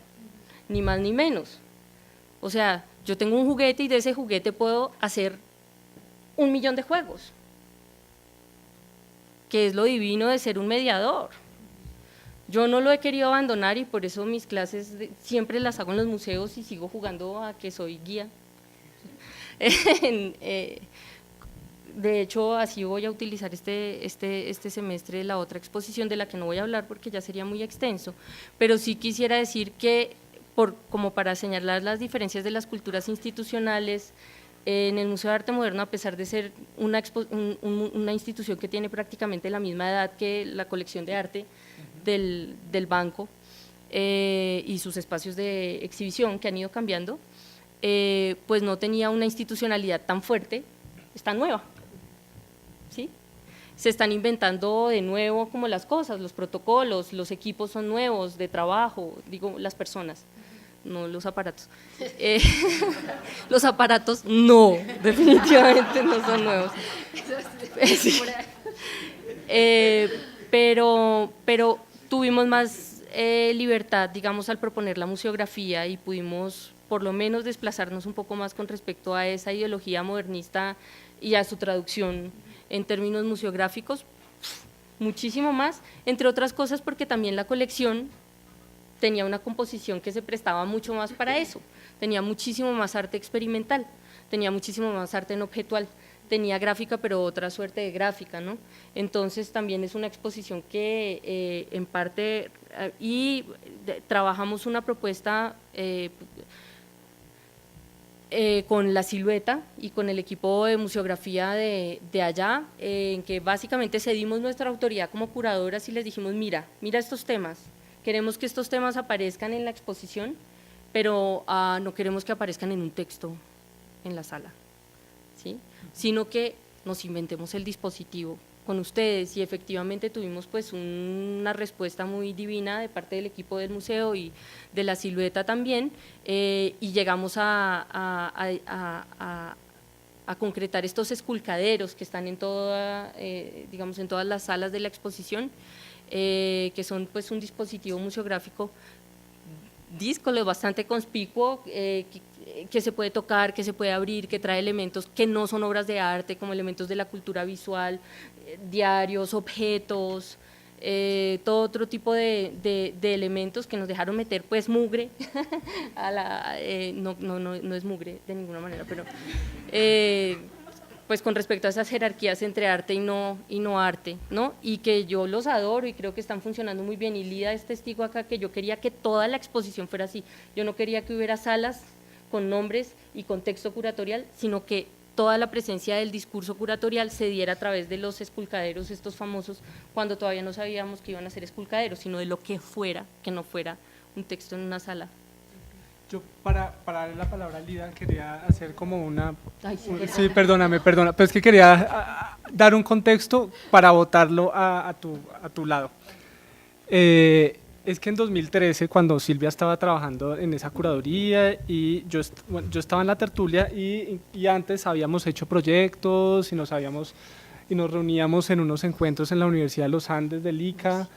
ni más ni menos. O sea, yo tengo un juguete y de ese juguete puedo hacer 1.000.000 de juegos, que es lo divino de ser un mediador. Yo no lo he querido abandonar y por eso mis clases siempre las hago en los museos y sigo jugando a que soy guía. De hecho, así voy a utilizar este semestre la otra exposición de la que no voy a hablar porque ya sería muy extenso, pero sí quisiera decir que, como para señalar las diferencias de las culturas institucionales, en el Museo de Arte Moderno, a pesar de ser una institución que tiene prácticamente la misma edad que la colección de arte del banco y sus espacios de exhibición que han ido cambiando, pues no tenía una institucionalidad tan fuerte, está nueva, ¿sí? Se están inventando de nuevo como las cosas, los protocolos, los equipos son nuevos de trabajo, digo las personas, no los aparatos. Los aparatos no, definitivamente no son nuevos. Sí. Pero tuvimos más libertad, digamos, al proponer la museografía y pudimos por lo menos desplazarnos un poco más con respecto a esa ideología modernista y a su traducción en términos museográficos, muchísimo más, entre otras cosas porque también la colección tenía una composición que se prestaba mucho más para eso, tenía muchísimo más arte experimental, tenía muchísimo más arte no objetual, tenía gráfica pero otra suerte de gráfica, ¿no? Entonces también es una exposición que en parte, trabajamos una propuesta con la Silueta y con el equipo de museografía de allá, en que básicamente cedimos nuestra autoridad como curadoras y les dijimos, mira estos temas, queremos que estos temas aparezcan en la exposición, pero no queremos que aparezcan en un texto en la sala, ¿sí? Sino que nos inventemos el dispositivo con ustedes y efectivamente tuvimos pues una respuesta muy divina de parte del equipo del museo y de la Silueta también y llegamos a concretar estos esculcaderos que están en digamos en todas las salas de la exposición, que son pues un dispositivo museográfico díscolo, bastante conspicuo, que se puede tocar, que se puede abrir, que trae elementos que no son obras de arte, como elementos de la cultura visual, diarios, objetos, todo otro tipo de elementos que nos dejaron meter pues mugre, no es mugre de ninguna manera, pero pues con respecto a esas jerarquías entre arte y no arte, ¿no? Y que yo los adoro y creo que están funcionando muy bien, y Lida es testigo acá que yo quería que toda la exposición fuera así, yo no quería que hubiera salas con nombres y contexto curatorial, sino que toda la presencia del discurso curatorial se diera a través de los esculcaderos estos famosos, cuando todavía no sabíamos que iban a ser esculcaderos, sino de lo que fuera, que no fuera un texto en una sala. Yo para darle la palabra a Lida quería hacer como sí, perdóname, pero es que quería dar un contexto para botarlo a tu lado. Es que en 2013, cuando Silvia estaba trabajando en esa curaduría y yo estaba en la tertulia y antes habíamos hecho proyectos y nos reuníamos en unos encuentros en la Universidad de los Andes del ICA,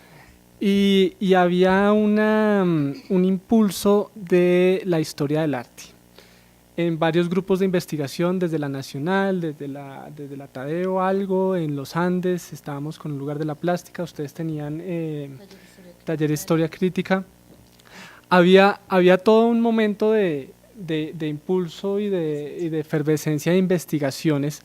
y había un impulso de la historia del arte en varios grupos de investigación, desde la Nacional, desde la Tadeo algo, en los Andes estábamos con el lugar de la plástica, ustedes tenían taller de historia crítica. Había todo un momento de impulso y de efervescencia de investigaciones,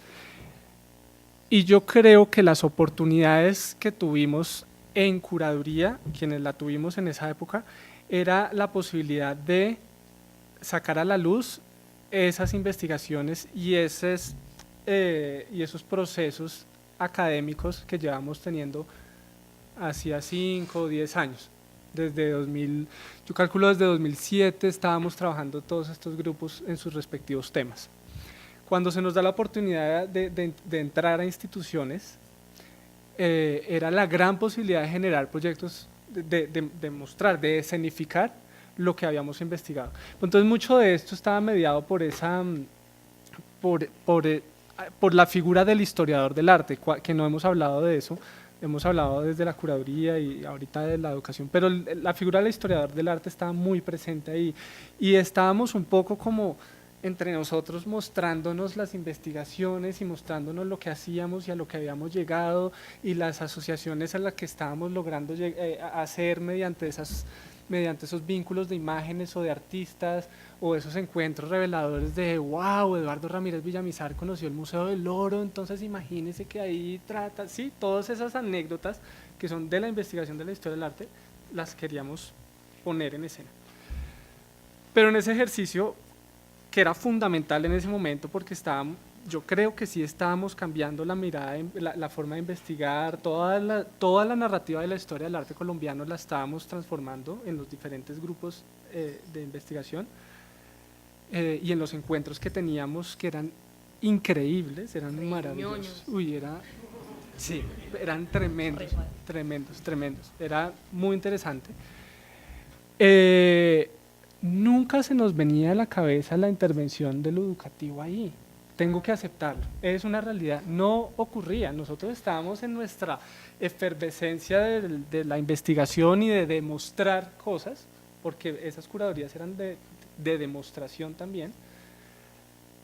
y yo creo que las oportunidades que tuvimos en curaduría, quienes la tuvimos en esa época, era la posibilidad de sacar a la luz esas investigaciones y esos procesos académicos que llevamos teniendo hacía 5 o 10 años. Desde 2000, yo calculo desde 2007 estábamos trabajando todos estos grupos en sus respectivos temas. Cuando se nos da la oportunidad de entrar a instituciones, era la gran posibilidad de generar proyectos, de mostrar, de escenificar lo que habíamos investigado. Entonces mucho de esto estaba mediado por la figura del historiador del arte, que no hemos hablado de eso, hemos hablado desde la curaduría y ahorita de la educación, pero la figura del historiador del arte estaba muy presente ahí y estábamos un poco como entre nosotros mostrándonos las investigaciones y mostrándonos lo que hacíamos y a lo que habíamos llegado y las asociaciones a las que estábamos logrando hacer mediante esos vínculos de imágenes o de artistas o esos encuentros reveladores de wow, Eduardo Ramírez Villamizar conoció el Museo del Oro, entonces imagínense que ahí trata, sí, todas esas anécdotas que son de la investigación de la historia del arte, las queríamos poner en escena. Pero en ese ejercicio, que era fundamental en ese momento porque yo creo que sí estábamos cambiando la mirada, la forma de investigar, toda la narrativa de la historia del arte colombiano la estábamos transformando en los diferentes grupos de investigación y en los encuentros que teníamos que eran increíbles, eran maravillosos. Sí, eran tremendos, era muy interesante. Nunca se nos venía a la cabeza la intervención de lo educativo ahí, tengo que aceptarlo, es una realidad, no ocurría, nosotros estábamos en nuestra efervescencia de la investigación y de demostrar cosas, porque esas curadurías eran de demostración también,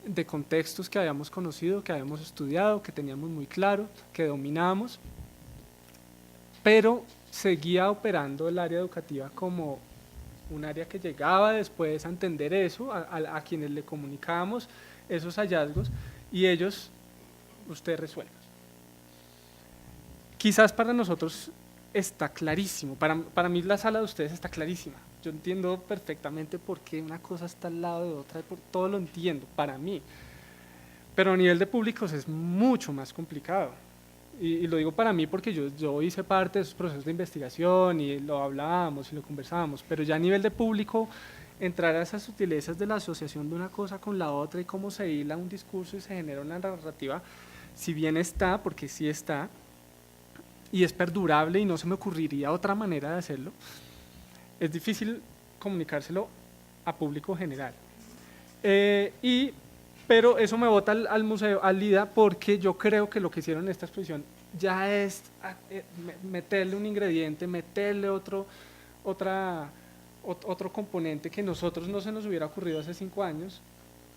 de contextos que habíamos conocido, que habíamos estudiado, que teníamos muy claro, que dominábamos, pero seguía operando el área educativa como un área que llegaba después a entender eso, a quienes le comunicábamos esos hallazgos y ellos, usted resuelve. Quizás para nosotros está clarísimo, para mí la sala de ustedes está clarísima, yo entiendo perfectamente por qué una cosa está al lado de otra, todo lo entiendo, para mí, pero a nivel de públicos es mucho más complicado. Y lo digo para mí porque yo hice parte de esos procesos de investigación y lo hablábamos y lo conversábamos, pero ya a nivel de público, entrar a esas sutilezas de la asociación de una cosa con la otra y cómo se hila un discurso y se genera una narrativa, si bien está, porque sí está, y es perdurable y no se me ocurriría otra manera de hacerlo, es difícil comunicárselo a público general. Pero eso me bota al museo, al LIDA, porque yo creo que lo que hicieron en esta exposición ya es meterle un ingrediente, meterle otro componente que nosotros no se nos hubiera ocurrido hace 5 años,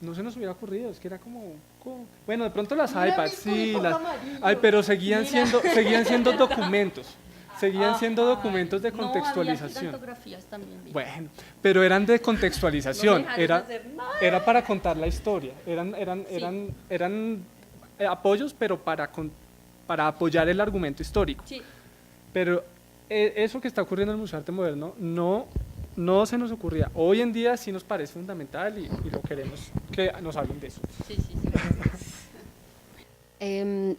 no se nos hubiera ocurrido, es que era como bueno, de pronto las iPads, sí, pero seguían siendo documentos. Seguían siendo documentos de contextualización. No, había gigantografías también. Bueno, pero eran de contextualización, No era para contar la historia, eran apoyos, pero para apoyar el argumento histórico. Sí. Pero eso que está ocurriendo en el Museo de Arte Moderno no se nos ocurría. Hoy en día sí nos parece fundamental y lo queremos que nos hablen de eso. Sí.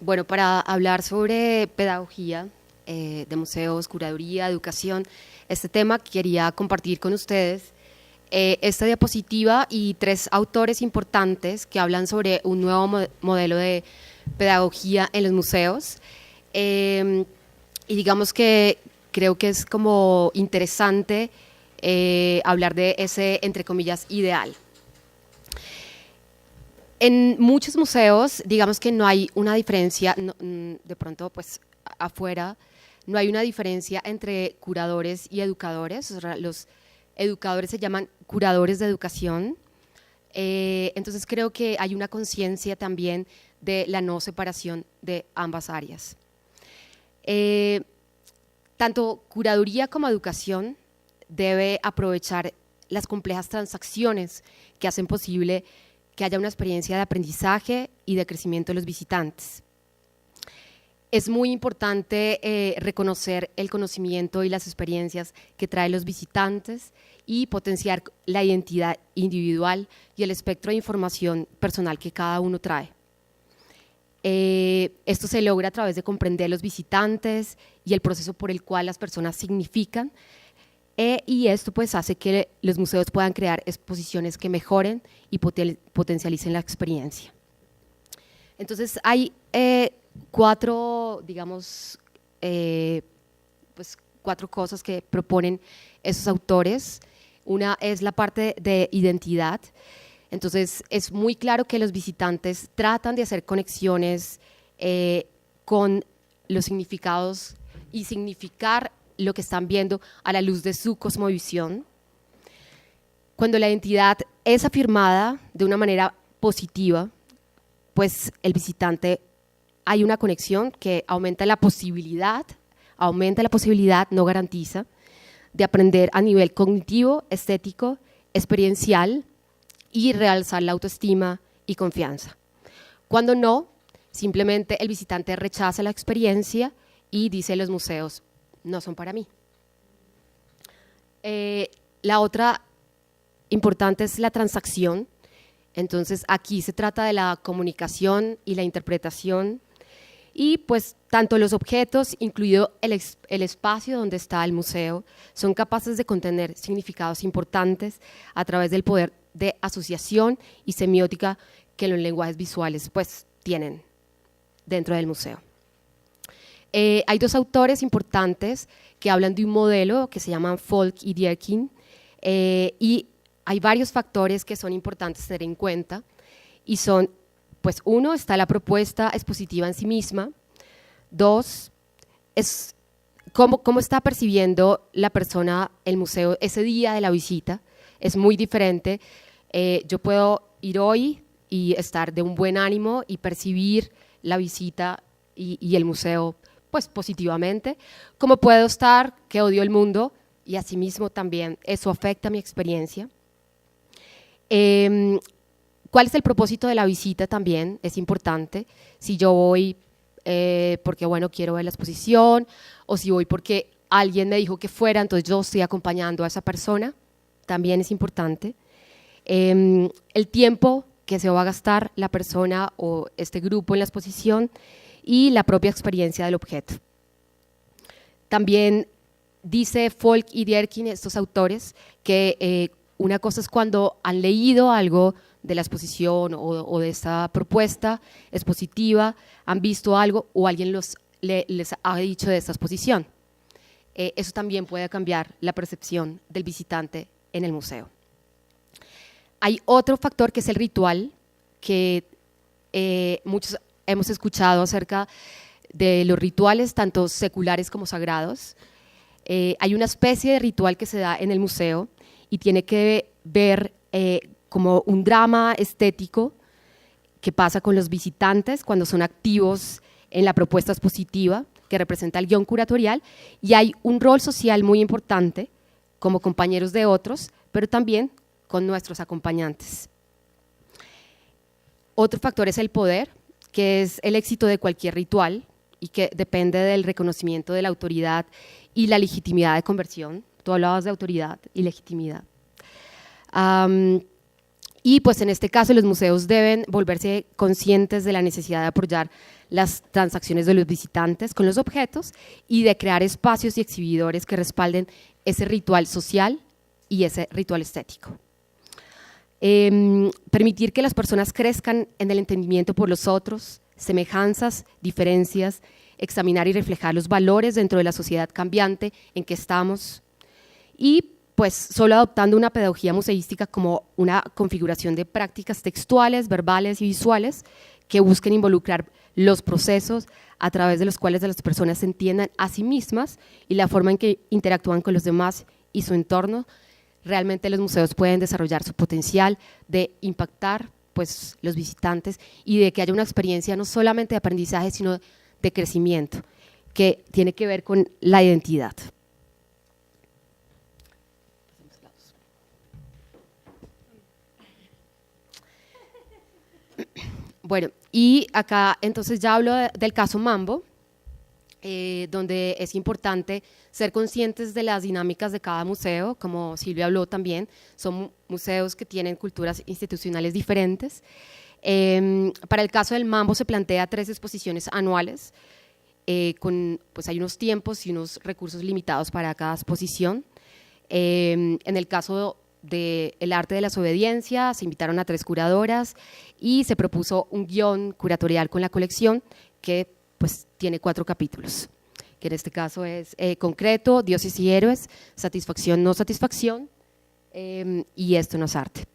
Bueno, para hablar sobre pedagogía, de museos, curaduría, educación, este tema quería compartir con ustedes esta diapositiva y 3 autores importantes que hablan sobre un nuevo modelo de pedagogía en los museos y digamos que creo que es como interesante hablar de ese, entre comillas, ideal. En muchos museos, digamos que no hay una diferencia, de pronto pues afuera, no hay una diferencia entre curadores y educadores, o sea, los educadores se llaman curadores de educación, entonces creo que hay una conciencia también de la no separación de ambas áreas. Tanto curaduría como educación debe aprovechar las complejas transacciones que hacen posible que haya una experiencia de aprendizaje y de crecimiento de los visitantes. Es muy importante reconocer el conocimiento y las experiencias que traen los visitantes y potenciar la identidad individual y el espectro de información personal que cada uno trae. Esto se logra a través de comprender los visitantes y el proceso por el cual las personas significan, y esto pues hace que los museos puedan crear exposiciones que mejoren y potencialicen la experiencia. Entonces hay cuatro cosas que proponen esos autores. Una es la parte de identidad. Entonces es muy claro que los visitantes tratan de hacer conexiones con los significados y significar lo que están viendo a la luz de su cosmovisión. Cuando la identidad es afirmada de una manera positiva, pues el visitante, hay una conexión que aumenta la posibilidad, no garantiza, de aprender a nivel cognitivo, estético, experiencial y realzar la autoestima y confianza. Cuando no, simplemente el visitante rechaza la experiencia y dice los museos, no son para mí. La otra importante es la transacción. Entonces aquí se trata de la comunicación y la interpretación, y pues tanto los objetos, incluido el espacio donde está el museo, son capaces de contener significados importantes a través del poder de asociación y semiótica que los lenguajes visuales pues tienen dentro del museo. Hay dos autores importantes que hablan de un modelo que se llaman Folk y Dierkin, y hay varios factores que son importantes tener en cuenta, y son, pues uno, está la propuesta expositiva en sí misma. Dos, es cómo está percibiendo la persona el museo ese día de la visita. Es muy diferente. Yo puedo ir hoy y estar de un buen ánimo y percibir la visita y el museo pues positivamente, como puedo estar que odio el mundo y asimismo también eso afecta mi experiencia. ¿Cuál es el propósito de la visita? También es importante. Si yo voy porque bueno, quiero ver la exposición, o si voy porque alguien me dijo que fuera, entonces yo estoy acompañando a esa persona, también es importante. El tiempo que se va a gastar la persona o este grupo en la exposición y la propia experiencia del objeto. También dice Folk y Dierkin, estos autores, que una cosa es cuando han leído algo de la exposición o de esta propuesta expositiva, han visto algo o alguien les ha dicho de esta exposición. Eso también puede cambiar la percepción del visitante en el museo. Hay otro factor que es el ritual, que muchos hemos escuchado acerca de los rituales, tanto seculares como sagrados. Hay una especie de ritual que se da en el museo y tiene que ver como un drama estético que pasa con los visitantes cuando son activos en la propuesta expositiva que representa el guión curatorial, y hay un rol social muy importante como compañeros de otros, pero también con nuestros acompañantes. Otro factor es el poder, que es el éxito de cualquier ritual y que depende del reconocimiento de la autoridad y la legitimidad de conversión. Tú hablabas de autoridad y legitimidad. Y pues en este caso los museos deben volverse conscientes de la necesidad de apoyar las transacciones de los visitantes con los objetos y de crear espacios y exhibidores que respalden ese ritual social y ese ritual estético. Permitir que las personas crezcan en el entendimiento por los otros, semejanzas, diferencias, examinar y reflejar los valores dentro de la sociedad cambiante en que estamos, y pues solo adoptando una pedagogía museística como una configuración de prácticas textuales, verbales y visuales que busquen involucrar los procesos a través de los cuales las personas se entiendan a sí mismas y la forma en que interactúan con los demás y su entorno. Realmente los museos pueden desarrollar su potencial de impactar pues, los visitantes y de que haya una experiencia no solamente de aprendizaje, sino de crecimiento, que tiene que ver con la identidad. Bueno, y acá entonces ya hablo del caso Mambo. donde es importante ser conscientes de las dinámicas de cada museo, como Silvia habló también, son museos que tienen culturas institucionales diferentes. Para el caso del Mambo se plantea 3 exposiciones anuales, pues hay unos tiempos y unos recursos limitados para cada exposición. En el caso del arte de la desobediencia se invitaron a 3 curadoras y se propuso un guión curatorial con la colección que pues tiene 4 capítulos, que en este caso es concreto, dioses y héroes, satisfacción, no satisfacción, y esto no es arte.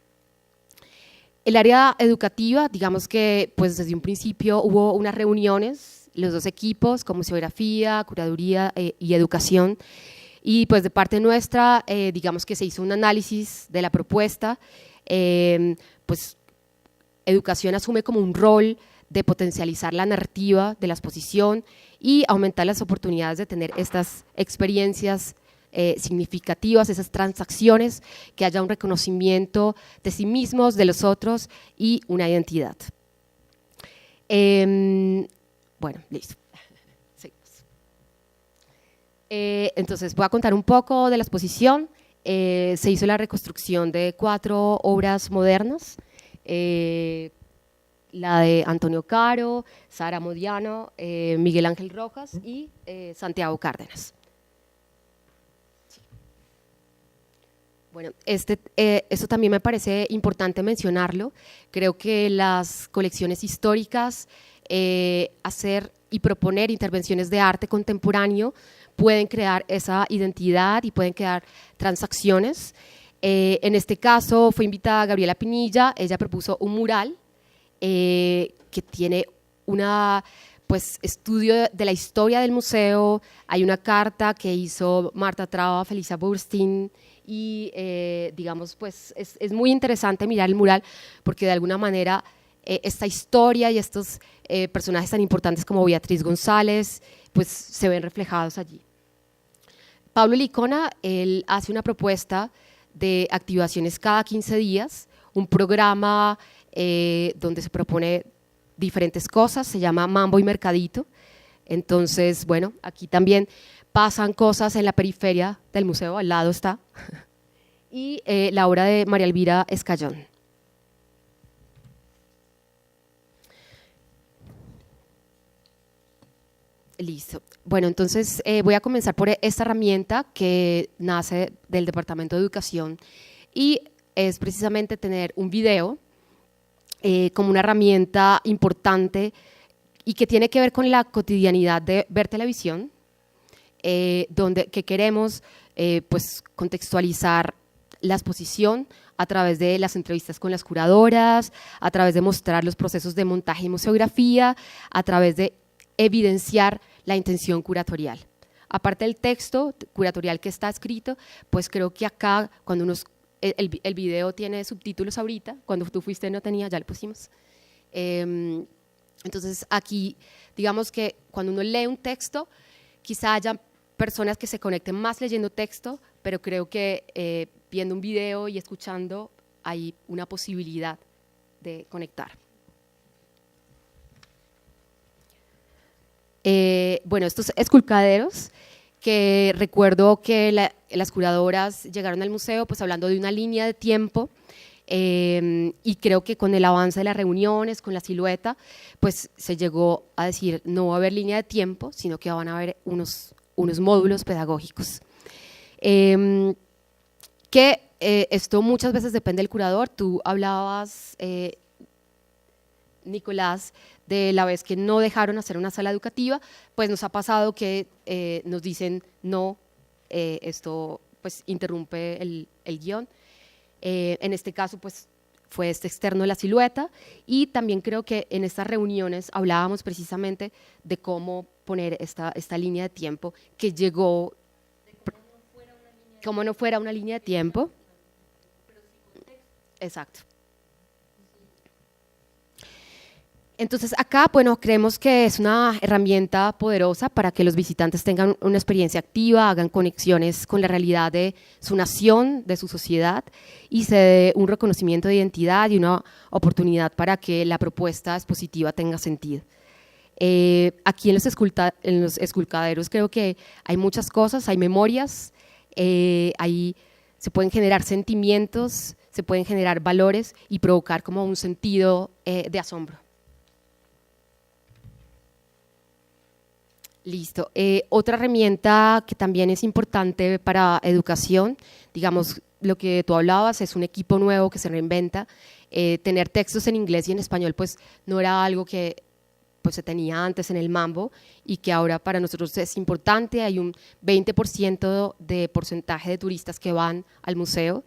El área educativa, digamos que pues desde un principio hubo unas reuniones, los 2 equipos, como museografía, curaduría y educación, y pues de parte nuestra, digamos que se hizo un análisis de la propuesta, pues educación asume como un rol de potencializar la narrativa de la exposición y aumentar las oportunidades de tener estas experiencias significativas, esas transacciones, que haya un reconocimiento de sí mismos, de los otros y una identidad. Bueno, listo. Seguimos. Entonces voy a contar un poco de la exposición. Se hizo la reconstrucción de 4 obras modernas, la de Antonio Caro, Sara Modiano, Miguel Ángel Rojas y Santiago Cárdenas. Sí. Bueno, esto también me parece importante mencionarlo. Creo que las colecciones históricas, hacer y proponer intervenciones de arte contemporáneo pueden crear esa identidad y pueden crear transacciones. En este caso fue invitada Gabriela Pinilla, ella propuso un mural que tiene una estudio de la historia del museo. Hay una carta que hizo Marta Traba, Felisa Burstein y digamos pues es muy interesante mirar el mural porque de alguna manera esta historia y estos personajes tan importantes como Beatriz González pues se ven reflejados allí. Pablo Licona, él hace una propuesta de activaciones cada 15 días, un programa donde se propone diferentes cosas, se llama Mambo y Mercadito. Entonces, bueno, aquí también pasan cosas en la periferia del museo, al lado está, y la obra de María Elvira Escayón. Listo. Bueno, entonces voy a comenzar por esta herramienta que nace del Departamento de Educación y es precisamente tener un video como una herramienta importante y que tiene que ver con la cotidianidad de ver televisión, que queremos pues contextualizar la exposición a través de las entrevistas con las curadoras, a través de mostrar los procesos de montaje y museografía, a través de evidenciar la intención curatorial. Aparte del texto curatorial que está escrito, pues creo que acá cuando el video tiene subtítulos ahorita, cuando tú fuiste no tenía, ya le pusimos. Entonces aquí, digamos que cuando uno lee un texto, quizá haya personas que se conecten más leyendo texto, pero creo que viendo un video y escuchando hay una posibilidad de conectar. Bueno, estos esculcaderos que recuerdo que las curadoras llegaron al museo pues hablando de una línea de tiempo y creo que con el avance de las reuniones, con la silueta, pues se llegó a decir no va a haber línea de tiempo, sino que van a haber unos módulos pedagógicos. Esto muchas veces depende del curador. Tú hablabas, Nicolás, de la vez que no dejaron hacer una sala educativa, pues nos ha pasado que nos dicen no, esto pues interrumpe el guión. En este caso pues fue este externo de la silueta y también creo que en estas reuniones hablábamos precisamente de cómo poner esta línea de tiempo que llegó, como no fuera una línea de tiempo. Exacto. Entonces acá, bueno, creemos que es una herramienta poderosa para que los visitantes tengan una experiencia activa, hagan conexiones con la realidad de su nación, de su sociedad y se dé un reconocimiento de identidad y una oportunidad para que la propuesta expositiva tenga sentido. Aquí en los esculcaderos creo que hay muchas cosas, hay memorias, se pueden generar sentimientos, se pueden generar valores y provocar como un sentido de asombro. Listo. Otra herramienta que también es importante para educación, digamos, lo que tú hablabas, es un equipo nuevo que se reinventa. Tener textos en inglés y en español pues no era algo que pues se tenía antes en el Mambo y que ahora para nosotros es importante. Hay un 20% de porcentaje de turistas que van al museo.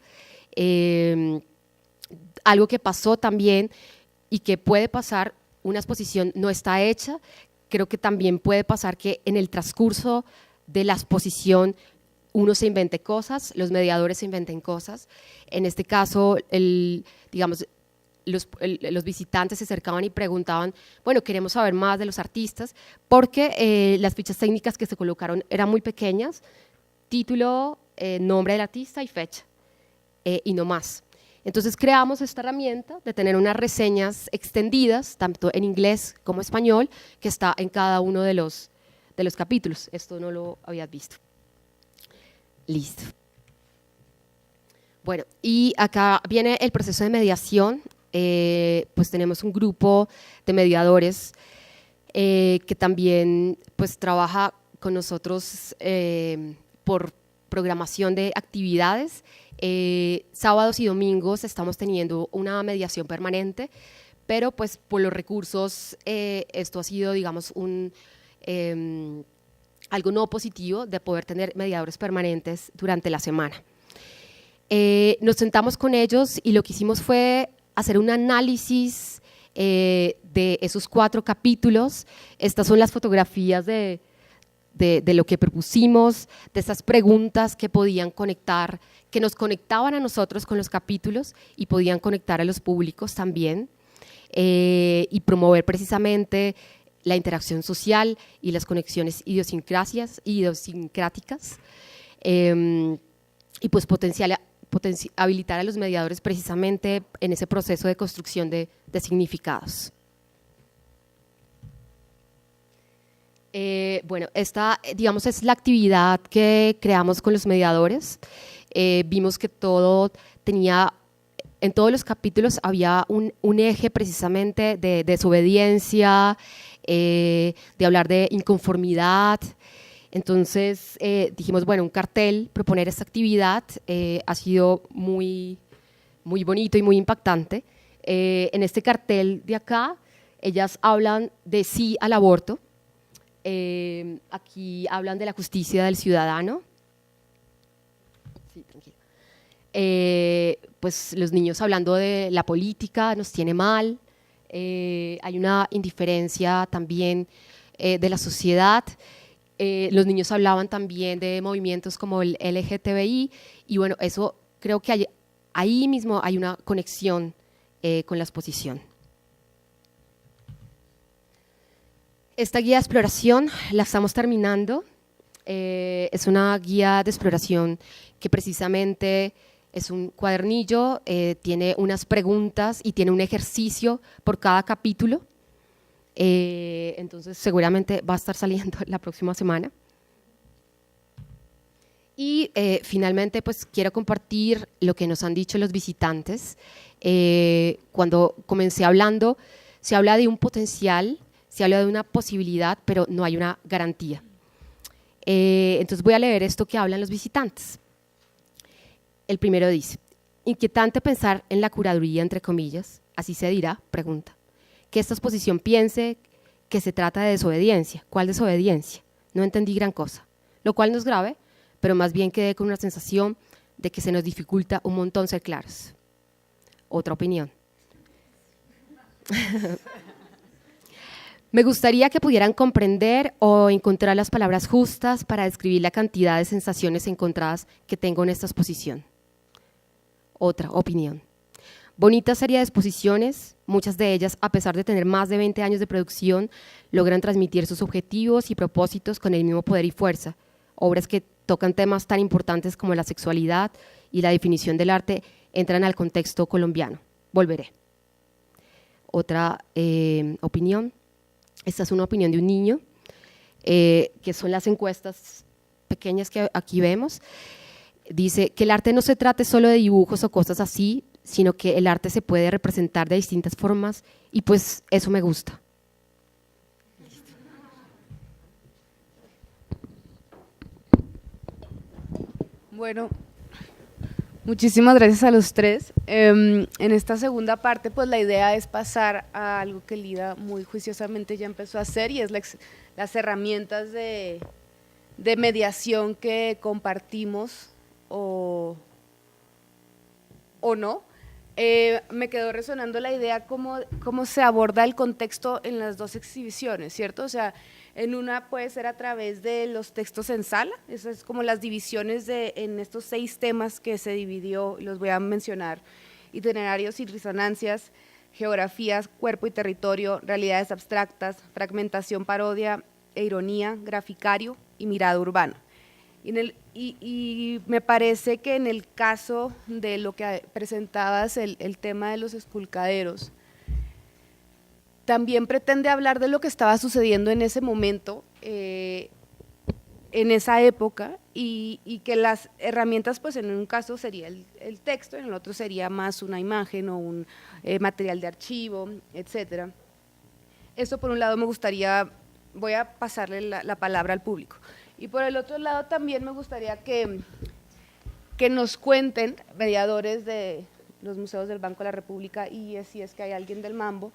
Algo que pasó también y que puede pasar, una exposición no está hecha, creo que también puede pasar que en el transcurso de la exposición uno se invente cosas, los mediadores se inventen cosas. En este caso, digamos, los visitantes se acercaban y preguntaban, bueno, queremos saber más de los artistas, porque las fichas técnicas que se colocaron eran muy pequeñas, título, nombre del artista y fecha, y no más. Entonces creamos esta herramienta de tener unas reseñas extendidas, tanto en inglés como español, que está en cada uno de los capítulos. Esto no lo habías visto. Listo. Bueno, y acá viene el proceso de mediación. Pues tenemos un grupo de mediadores que también pues trabaja con nosotros por programación de actividades. Sábados y domingos estamos teniendo una mediación permanente, pero pues por los recursos esto ha sido, digamos, algo no positivo de poder tener mediadores permanentes durante la semana. Nos sentamos con ellos y lo que hicimos fue hacer un análisis de esos 4 capítulos. Estas son las fotografías de lo que propusimos, de esas preguntas que podían conectar, que nos conectaban a nosotros con los capítulos y podían conectar a los públicos también, y promover precisamente la interacción social y las conexiones idiosincráticas, y pues habilitar a los mediadores precisamente en ese proceso de construcción de significados. Bueno, esta, digamos, es la actividad que creamos con los mediadores. Vimos que en todos los capítulos había un eje precisamente de desobediencia, de hablar de inconformidad. Entonces dijimos, bueno, un cartel, proponer esta actividad ha sido muy, muy bonito y muy impactante. En este cartel de acá, ellas hablan de sí al aborto. Aquí hablan de la justicia del ciudadano. Sí, tranquilo. Pues los niños hablando de la política, nos tiene mal. Hay una indiferencia también de la sociedad. Los niños hablaban también de movimientos como el LGTBI y bueno, eso creo que ahí mismo hay una conexión con la exposición. Esta guía de exploración la estamos terminando. Es una guía de exploración que precisamente es un cuadernillo, tiene unas preguntas y tiene un ejercicio por cada capítulo. Entonces seguramente va a estar saliendo la próxima semana. Y finalmente pues quiero compartir lo que nos han dicho los visitantes. Cuando comencé hablando, se habla de un potencial, se habla de una posibilidad, pero no hay una garantía. Entonces voy a leer esto que hablan los visitantes. El primero dice: inquietante pensar en la curaduría, entre comillas, así se dirá, pregunta. Que esta exposición piense que se trata de desobediencia. ¿Cuál desobediencia? No entendí gran cosa, lo cual no es grave, pero más bien quedé con una sensación de que se nos dificulta un montón ser claros. Otra opinión. Me gustaría que pudieran comprender o encontrar las palabras justas para describir la cantidad de sensaciones encontradas que tengo en esta exposición. Otra opinión. Bonita serie de exposiciones, muchas de ellas, a pesar de tener más de 20 años de producción, logran transmitir sus objetivos y propósitos con el mismo poder y fuerza. Obras que tocan temas tan importantes como la sexualidad y la definición del arte entran al contexto colombiano. Volveré. Otra opinión. esta es una opinión de un niño, que son las encuestas pequeñas que aquí vemos. Dice que el arte no se trate solo de dibujos o cosas así, sino que el arte se puede representar de distintas formas y pues eso me gusta. Bueno, muchísimas gracias a los tres. En esta segunda parte, pues la idea es pasar a algo que Lida muy juiciosamente ya empezó a hacer, y es las herramientas de mediación que compartimos o no. Me quedó resonando la idea cómo se aborda el contexto en las dos exhibiciones, ¿cierto? O sea, en una puede ser a través de los textos en sala, esas es como las divisiones en estos 6 temas que se dividió, los voy a mencionar: itinerarios y resonancias, geografías, cuerpo y territorio, realidades abstractas, fragmentación, parodia e ironía, graficario y mirada urbana. Y me parece que en el caso de lo que presentabas, el tema de los esculcaderos, también pretende hablar de lo que estaba sucediendo en ese momento, en esa época, y que las herramientas, pues en un caso sería el texto, en el otro sería más una imagen o un material de archivo, etcétera. Eso por un lado me gustaría, voy a pasarle la palabra al público. Y por el otro lado también me gustaría que nos cuenten, mediadores de los museos del Banco de la República, y si es que hay alguien del Mambo,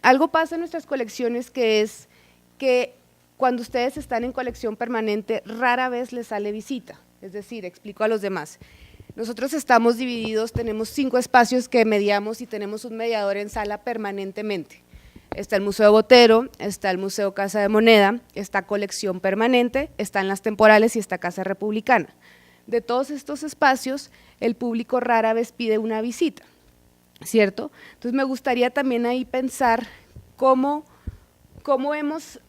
algo pasa en nuestras colecciones, que es que cuando ustedes están en colección permanente rara vez les sale visita, es decir, explico a los demás. Nosotros estamos divididos, tenemos 5 espacios que mediamos y tenemos un mediador en sala permanentemente. Está el Museo Botero, está el Museo Casa de Moneda, está Colección Permanente, están las temporales y está Casa Republicana. De todos estos espacios, el público rara vez pide una visita, ¿cierto? Entonces me gustaría también ahí pensar cómo hemos,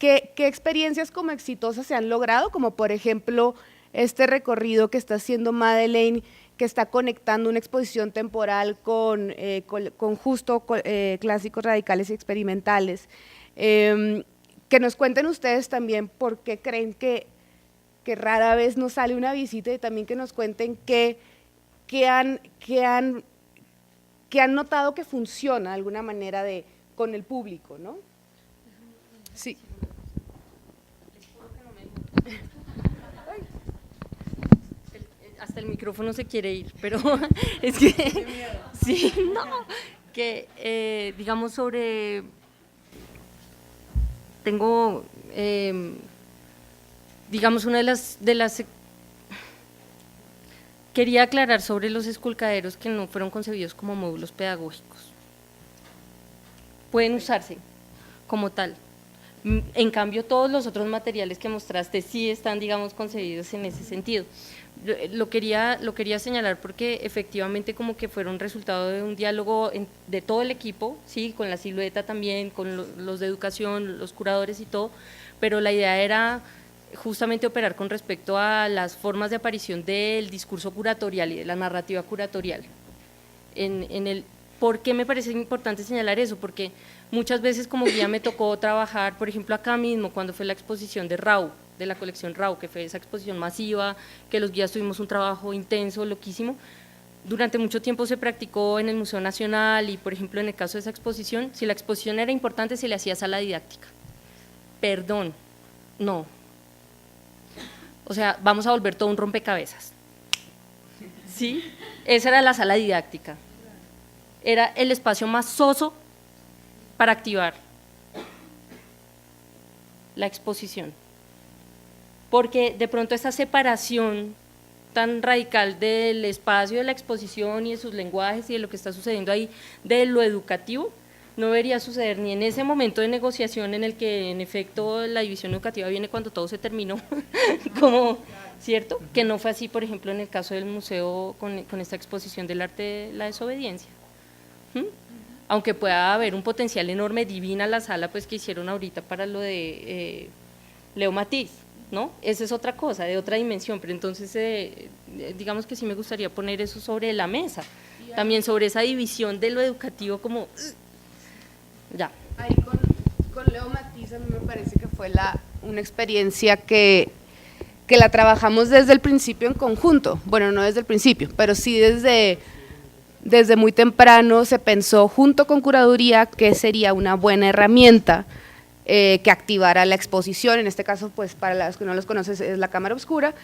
qué experiencias como exitosas se han logrado, como por ejemplo este recorrido que está haciendo Madeleine, que está conectando una exposición temporal con justo clásicos radicales y experimentales. Que nos cuenten ustedes también por qué creen que rara vez nos sale una visita, y también que nos cuenten qué han notado que funciona de alguna manera con el público, ¿no? Sí. Hasta el micrófono se quiere ir, pero es que sí, no, que digamos tengo digamos una de las quería aclarar sobre los esculcaderos, que no fueron concebidos como módulos pedagógicos, pueden usarse como tal. En cambio, todos los otros materiales que mostraste sí están, digamos, concebidos en ese sentido. Lo quería señalar porque efectivamente como que fueron resultado de un diálogo de todo el equipo, sí, con la silueta también, con los de educación, los curadores y todo, pero la idea era justamente operar con respecto a las formas de aparición del discurso curatorial y de la narrativa curatorial. ¿Por qué me parece importante señalar eso? Porque muchas veces como guía me tocó trabajar, por ejemplo, acá mismo, cuando fue la exposición de Rau, de la colección Rau, que fue esa exposición masiva, que los guías tuvimos un trabajo intenso, loquísimo. Durante mucho tiempo se practicó en el Museo Nacional y, por ejemplo, en el caso de esa exposición, si la exposición era importante, se le hacía sala didáctica. Perdón, no. O sea, vamos a volver todo un rompecabezas. ¿Sí? Esa era la sala didáctica. Era el espacio más soso para activar la exposición, porque de pronto esa separación tan radical del espacio de la exposición y de sus lenguajes y de lo que está sucediendo ahí, de lo educativo, no debería suceder ni en ese momento de negociación en el que en efecto la división educativa viene cuando todo se terminó, como, ¿cierto? Que no fue así, por ejemplo, en el caso del museo con esta exposición del arte de la desobediencia. Aunque pueda haber un potencial enorme, divina la sala pues que hicieron ahorita para lo de Leo Matiz, ¿no? Esa es otra cosa, de otra dimensión, pero entonces digamos que sí me gustaría poner eso sobre la mesa, también sobre esa división de lo educativo como… ya. Ahí con Leo Matiz a mí me parece que fue una experiencia que la trabajamos desde el principio en conjunto. Bueno, no desde el principio, pero sí desde muy temprano se pensó junto con curaduría que sería una buena herramienta que activara la exposición. En este caso, pues para los que no los conocen, es la cámara oscura,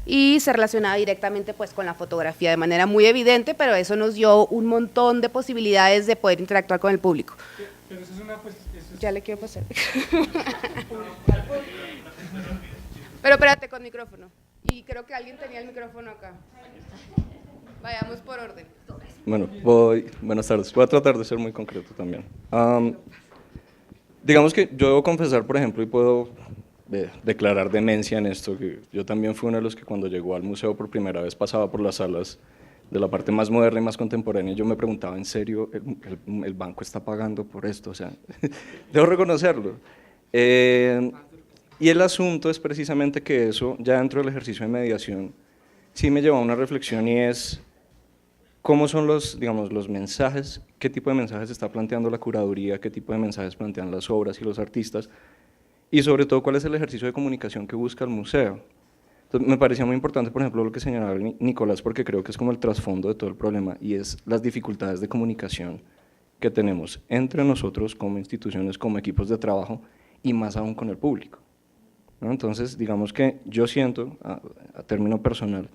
y se relacionaba directamente pues con la fotografía de manera muy evidente, pero eso nos dio un montón de posibilidades de poder interactuar con el público. Pero eso es una Ya le quiero pasar. Pero espérate, con micrófono. Y creo que alguien tenía el micrófono acá. Vayamos por orden. Bueno, buenas tardes. Voy a tratar de ser muy concreto también. Digamos que yo debo confesar, por ejemplo, y puedo declarar demencia en esto, que yo también fui uno de los que cuando llegó al museo por primera vez pasaba por las salas de la parte más moderna y más contemporánea, y yo me preguntaba, ¿en serio el banco está pagando por esto? O sea, debo reconocerlo. Y el asunto es precisamente que eso, ya dentro del ejercicio de mediación, sí me lleva a una reflexión, y es cómo son digamos, los mensajes, qué tipo de mensajes está planteando la curaduría, qué tipo de mensajes plantean las obras y los artistas, y sobre todo cuál es el ejercicio de comunicación que busca el museo. Entonces, me parecía muy importante, por ejemplo, lo que señalaba Nicolás, porque creo que es como el trasfondo de todo el problema, y es las dificultades de comunicación que tenemos entre nosotros como instituciones, como equipos de trabajo, y más aún con el público, ¿no? Entonces, digamos que yo siento, a término personal,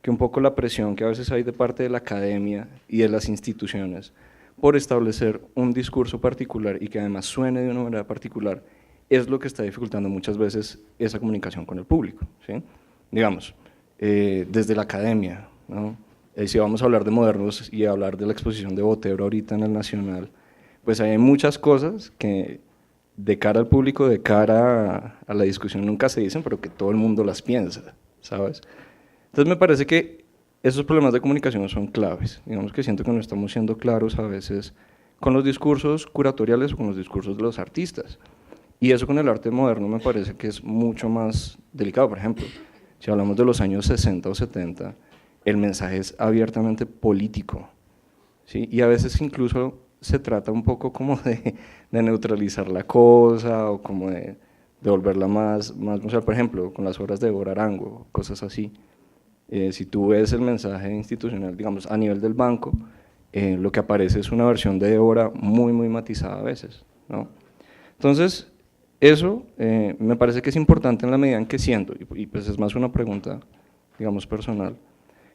que un poco la presión que a veces hay de parte de la academia y de las instituciones por establecer un discurso particular y que además suene de una manera particular, es lo que está dificultando muchas veces esa comunicación con el público, ¿sí? Digamos, desde la academia, ¿no? Si vamos a hablar de modernos y hablar de la exposición de Botero ahorita en el Nacional, pues hay muchas cosas que de cara al público, de cara a la discusión nunca se dicen, pero que todo el mundo las piensa, ¿sabes? Entonces me parece que esos problemas de comunicación son claves. Digamos que siento que no estamos siendo claros a veces con los discursos curatoriales o con los discursos de los artistas. Y eso con el arte moderno me parece que es mucho más delicado. Por ejemplo, si hablamos de los años 60 o 70, el mensaje es abiertamente político, ¿sí? Y a veces incluso se trata un poco como de neutralizar la cosa o como de volverla más musical. Por ejemplo, con las obras de Débora Arango, cosas así. Si tú ves el mensaje institucional, digamos, a nivel del banco, lo que aparece es una versión de Débora muy matizada a veces, ¿no? Entonces, eso me parece que es importante en la medida en que siento, y pues es más una pregunta, digamos, personal,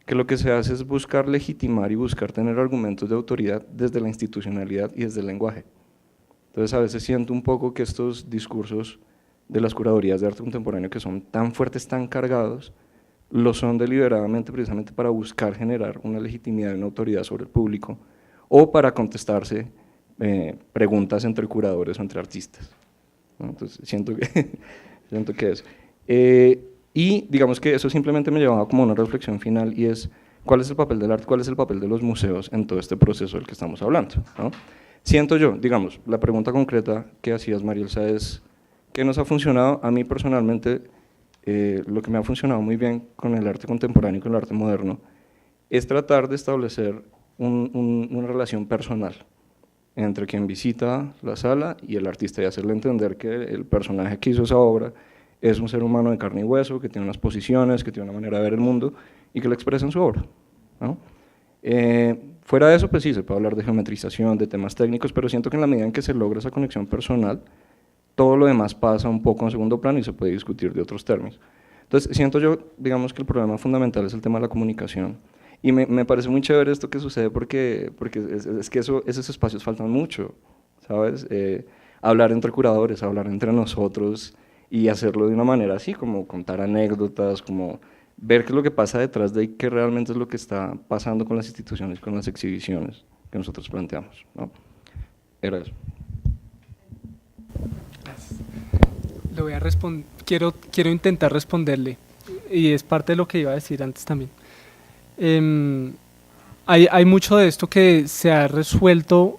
que lo que se hace es buscar legitimar y buscar tener argumentos de autoridad desde la institucionalidad y desde el lenguaje. Entonces, a veces siento un poco que estos discursos de las curadurías de arte contemporáneo, que son tan fuertes, tan cargados, lo son deliberadamente precisamente para buscar generar una legitimidad y una autoridad sobre el público, o para contestarse preguntas entre curadores o entre artistas, ¿no? Entonces siento que eso. Y digamos que eso simplemente me llevaba como a una reflexión final, y es cuál es el papel del arte, cuál es el papel de los museos en todo este proceso del que estamos hablando, ¿no? Siento yo, digamos, la pregunta concreta que hacías, Marielsa, es ¿qué nos ha funcionado? A mí personalmente, lo que me ha funcionado muy bien con el arte contemporáneo y con el arte moderno es tratar de establecer una relación personal entre quien visita la sala y el artista, y hacerle entender que el personaje que hizo esa obra es un ser humano de carne y hueso, que tiene unas posiciones, que tiene una manera de ver el mundo y que lo expresa en su obra, ¿no? Fuera de eso, pues sí, se puede hablar de geometrización, de temas técnicos, pero siento que en la medida en que se logra esa conexión personal, todo lo demás pasa un poco en segundo plano y se puede discutir de otros términos. Entonces, siento yo, digamos, que el problema fundamental es el tema de la comunicación, y me parece muy chévere esto que sucede porque es que esos espacios faltan mucho, ¿sabes? Hablar entre curadores, hablar entre nosotros y hacerlo de una manera así, como contar anécdotas, como ver qué es lo que pasa detrás de ahí, qué realmente es lo que está pasando con las instituciones, con las exhibiciones que nosotros planteamos, ¿no? Era eso. Le voy a responder, quiero intentar responderle, y es parte de lo que iba a decir antes también. Hay mucho de esto que se ha resuelto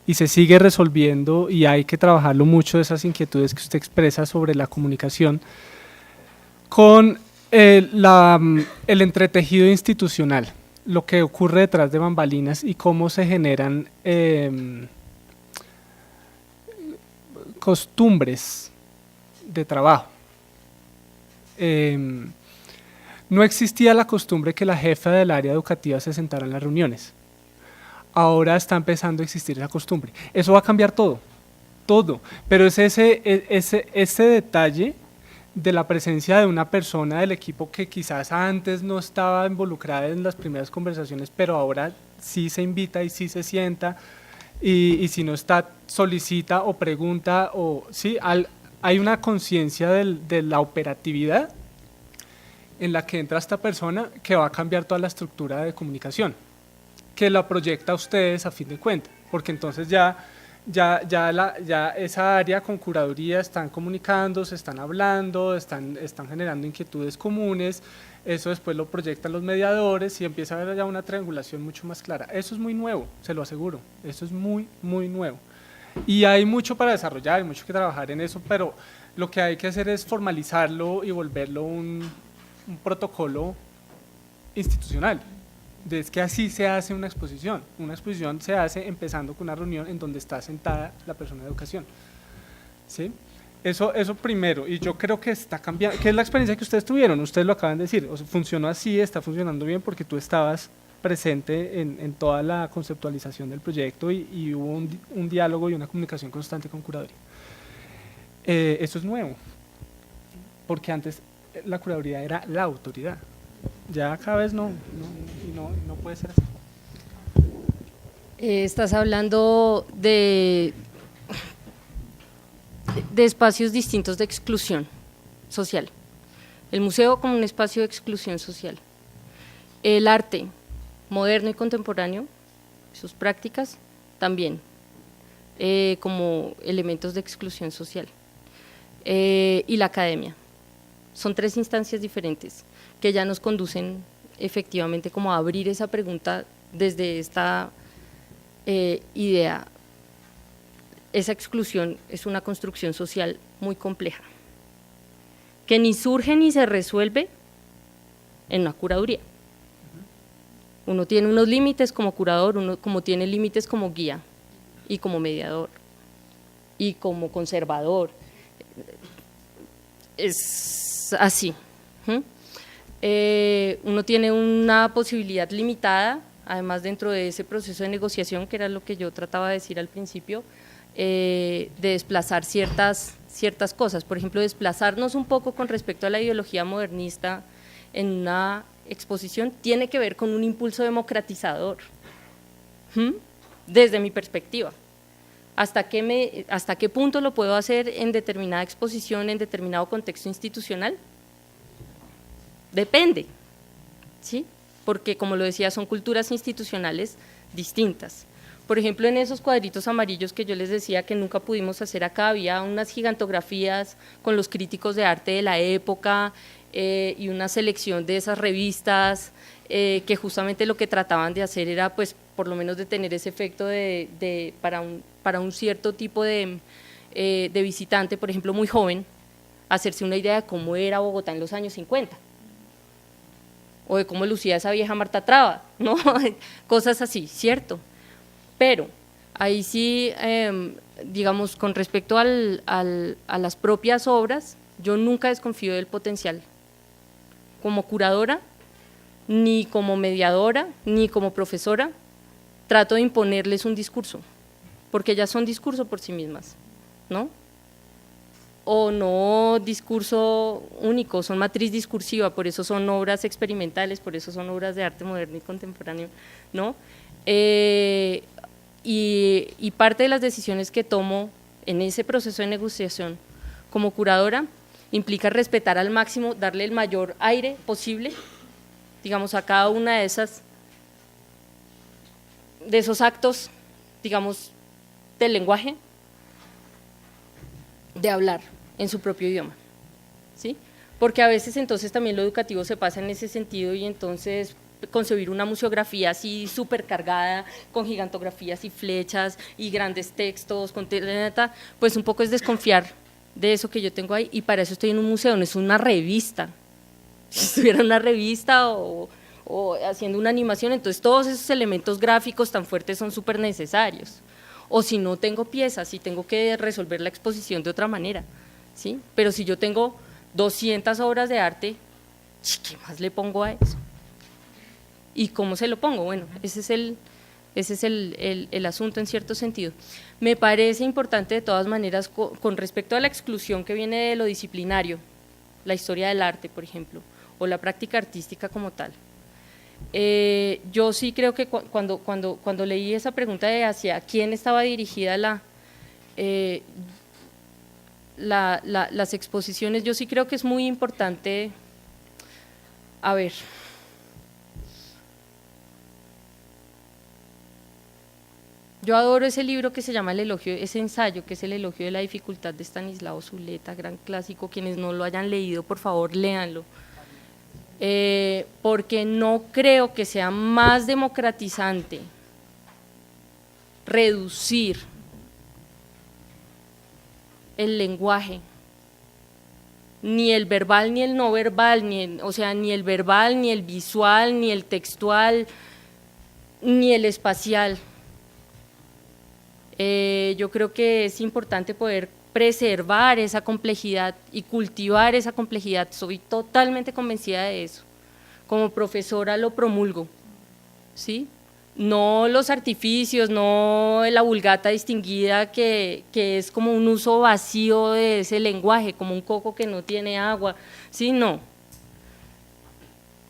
y se sigue resolviendo, y hay que trabajarlo mucho, esas inquietudes que usted expresa sobre la comunicación, con el entretejido institucional, lo que ocurre detrás de bambalinas y cómo se generan costumbres de trabajo. No existía la costumbre que la jefa del área educativa se sentara en las reuniones. Ahora está empezando a existir esa costumbre. Eso va a cambiar todo, todo. Pero es ese detalle de la presencia de una persona del equipo que quizás antes no estaba involucrada en las primeras conversaciones, pero ahora sí se invita y sí se sienta, y si no está, solicita o pregunta, o sí, hay una conciencia de la operatividad en la que entra esta persona que va a cambiar toda la estructura de comunicación, que la proyecta a ustedes a fin de cuentas, porque entonces ya esa área con curaduría están comunicando, se están hablando, están generando inquietudes comunes, eso después lo proyectan los mediadores y empieza a haber ya una triangulación mucho más clara. Eso es muy nuevo, se lo aseguro, eso es muy, muy nuevo. Y hay mucho para desarrollar, hay mucho que trabajar en eso, pero lo que hay que hacer es formalizarlo y volverlo un protocolo institucional. Es que así se hace una exposición. Una exposición se hace empezando con una reunión en donde está sentada la persona de educación. ¿Sí? Eso primero, y yo creo que está cambiando, que es la experiencia que ustedes tuvieron, ustedes lo acaban de decir, o sea, funcionó así, está funcionando bien porque tú estabas presente en toda la conceptualización del proyecto y hubo un diálogo y una comunicación constante con curaduría. Eso es nuevo, porque antes la curaduría era la autoridad. Ya cada vez no puede ser así. Estás hablando de espacios distintos de exclusión social. El museo como un espacio de exclusión social. El arte moderno y contemporáneo, sus prácticas, también como elementos de exclusión social. Y la academia. Son tres instancias diferentes que ya nos conducen efectivamente como a abrir esa pregunta desde esta idea. Esa exclusión es una construcción social muy compleja, que ni surge ni se resuelve en una curaduría. Uno tiene unos límites como curador, uno como tiene límites como guía y como mediador y como conservador. Es así. Uno tiene una posibilidad limitada, además dentro de ese proceso de negociación, que era lo que yo trataba de decir al principio, de desplazar ciertas cosas, por ejemplo, desplazarnos un poco con respecto a la ideología modernista en una exposición tiene que ver con un impulso democratizador, desde mi perspectiva. ¿Hasta qué punto lo puedo hacer en determinada exposición, en determinado contexto institucional? Depende, ¿sí? Porque como lo decía, son culturas institucionales distintas. Por ejemplo, en esos cuadritos amarillos que yo les decía que nunca pudimos hacer acá, había unas gigantografías con los críticos de arte de la época y una selección de esas revistas que justamente lo que trataban de hacer era, pues, por lo menos de tener ese efecto para un cierto tipo de visitante, por ejemplo, muy joven, hacerse una idea de cómo era Bogotá en los años 50. O de cómo lucía esa vieja Marta Traba, ¿no? Cosas así, ¿cierto? Pero ahí sí, digamos, con respecto a las propias obras, yo nunca desconfío del potencial. Como curadora, ni como mediadora, ni como profesora, trato de imponerles un discurso, porque ellas son discurso por sí mismas, ¿no? O no discurso único, son matriz discursiva, por eso son obras experimentales, por eso son obras de arte moderno y contemporáneo, ¿no? Y parte de las decisiones que tomo en ese proceso de negociación como curadora implica respetar al máximo, darle el mayor aire posible, digamos, a cada una de esos actos, digamos, del lenguaje, de hablar en su propio idioma, ¿sí? Porque a veces entonces también lo educativo se pasa en ese sentido y entonces concebir una museografía así súper cargada, con gigantografías y flechas y grandes textos, pues un poco es desconfiar de eso que yo tengo ahí, y para eso estoy en un museo, no es una revista. Si estuviera una revista o haciendo una animación, entonces todos esos elementos gráficos tan fuertes son súper necesarios. o si no tengo piezas, si tengo que resolver la exposición de otra manera, ¿sí? Pero si yo tengo 200 obras de arte, ¿qué más le pongo a eso? ¿Y cómo se lo pongo? Bueno, ese es el asunto en cierto sentido. Me parece importante de todas maneras con respecto a la exclusión que viene de lo disciplinario, la historia del arte, por ejemplo, o la práctica artística como tal. Yo sí creo que cuando leí esa pregunta de hacia quién estaba dirigida las exposiciones, yo sí creo que es muy importante, a ver, yo adoro ese libro que se llama El elogio, ese ensayo que es El elogio de la dificultad de Stanislao Zuleta, gran clásico, quienes no lo hayan leído, por favor, léanlo. Porque no creo que sea más democratizante reducir el lenguaje, ni el verbal ni el no verbal, ni el verbal, ni el visual, ni el textual, ni el espacial. Yo creo que es importante poder preservar esa complejidad y cultivar esa complejidad, soy totalmente convencida de eso, como profesora lo promulgo, ¿sí? No los artificios, no la vulgata distinguida que es como un uso vacío de ese lenguaje, como un coco que no tiene agua, ¿sí? No,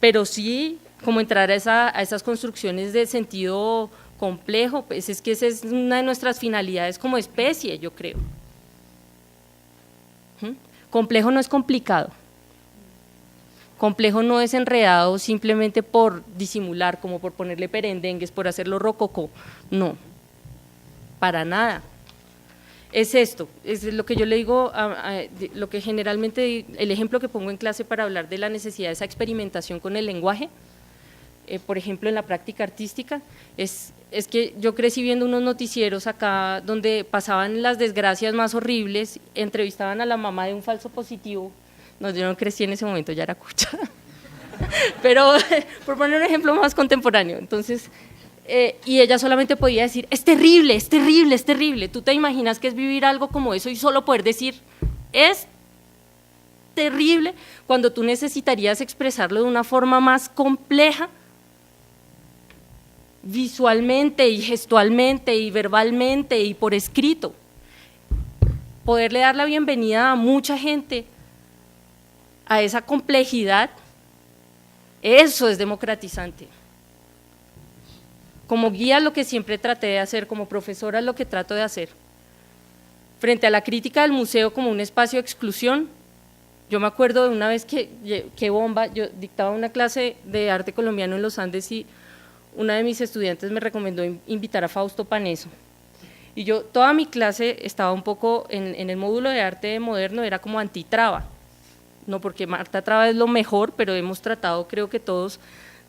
pero sí como entrar a esas construcciones de sentido complejo, pues es que esa es una de nuestras finalidades como especie, yo creo. Complejo no es complicado, complejo no es enredado simplemente por disimular, como por ponerle perendengues, por hacerlo rococó, no, para nada. Es esto, es lo que yo le digo, lo que generalmente, el ejemplo que pongo en clase para hablar de la necesidad de esa experimentación con el lenguaje, por ejemplo en la práctica artística, es que yo crecí viendo unos noticieros acá donde pasaban las desgracias más horribles, entrevistaban a la mamá de un falso positivo, no, yo no crecí en ese momento, ya era cucha, pero por poner un ejemplo más contemporáneo, entonces, y ella solamente podía decir, es terrible, es terrible, es terrible, ¿tú te imaginas que es vivir algo como eso y solo poder decir, es terrible, cuando tú necesitarías expresarlo de una forma más compleja, visualmente y gestualmente y verbalmente y por escrito, poderle dar la bienvenida a mucha gente a esa complejidad, eso es democratizante. Como guía lo que siempre traté de hacer, como profesora lo que trato de hacer. Frente a la crítica del museo como un espacio de exclusión, yo me acuerdo de una vez que bomba, yo dictaba una clase de arte colombiano en los Andes y una de mis estudiantes me recomendó invitar a Fausto Paneso. Y yo, toda mi clase estaba un poco, en el módulo de arte moderno, era como antitraba, no porque Marta Traba es lo mejor, pero hemos tratado, creo que todos,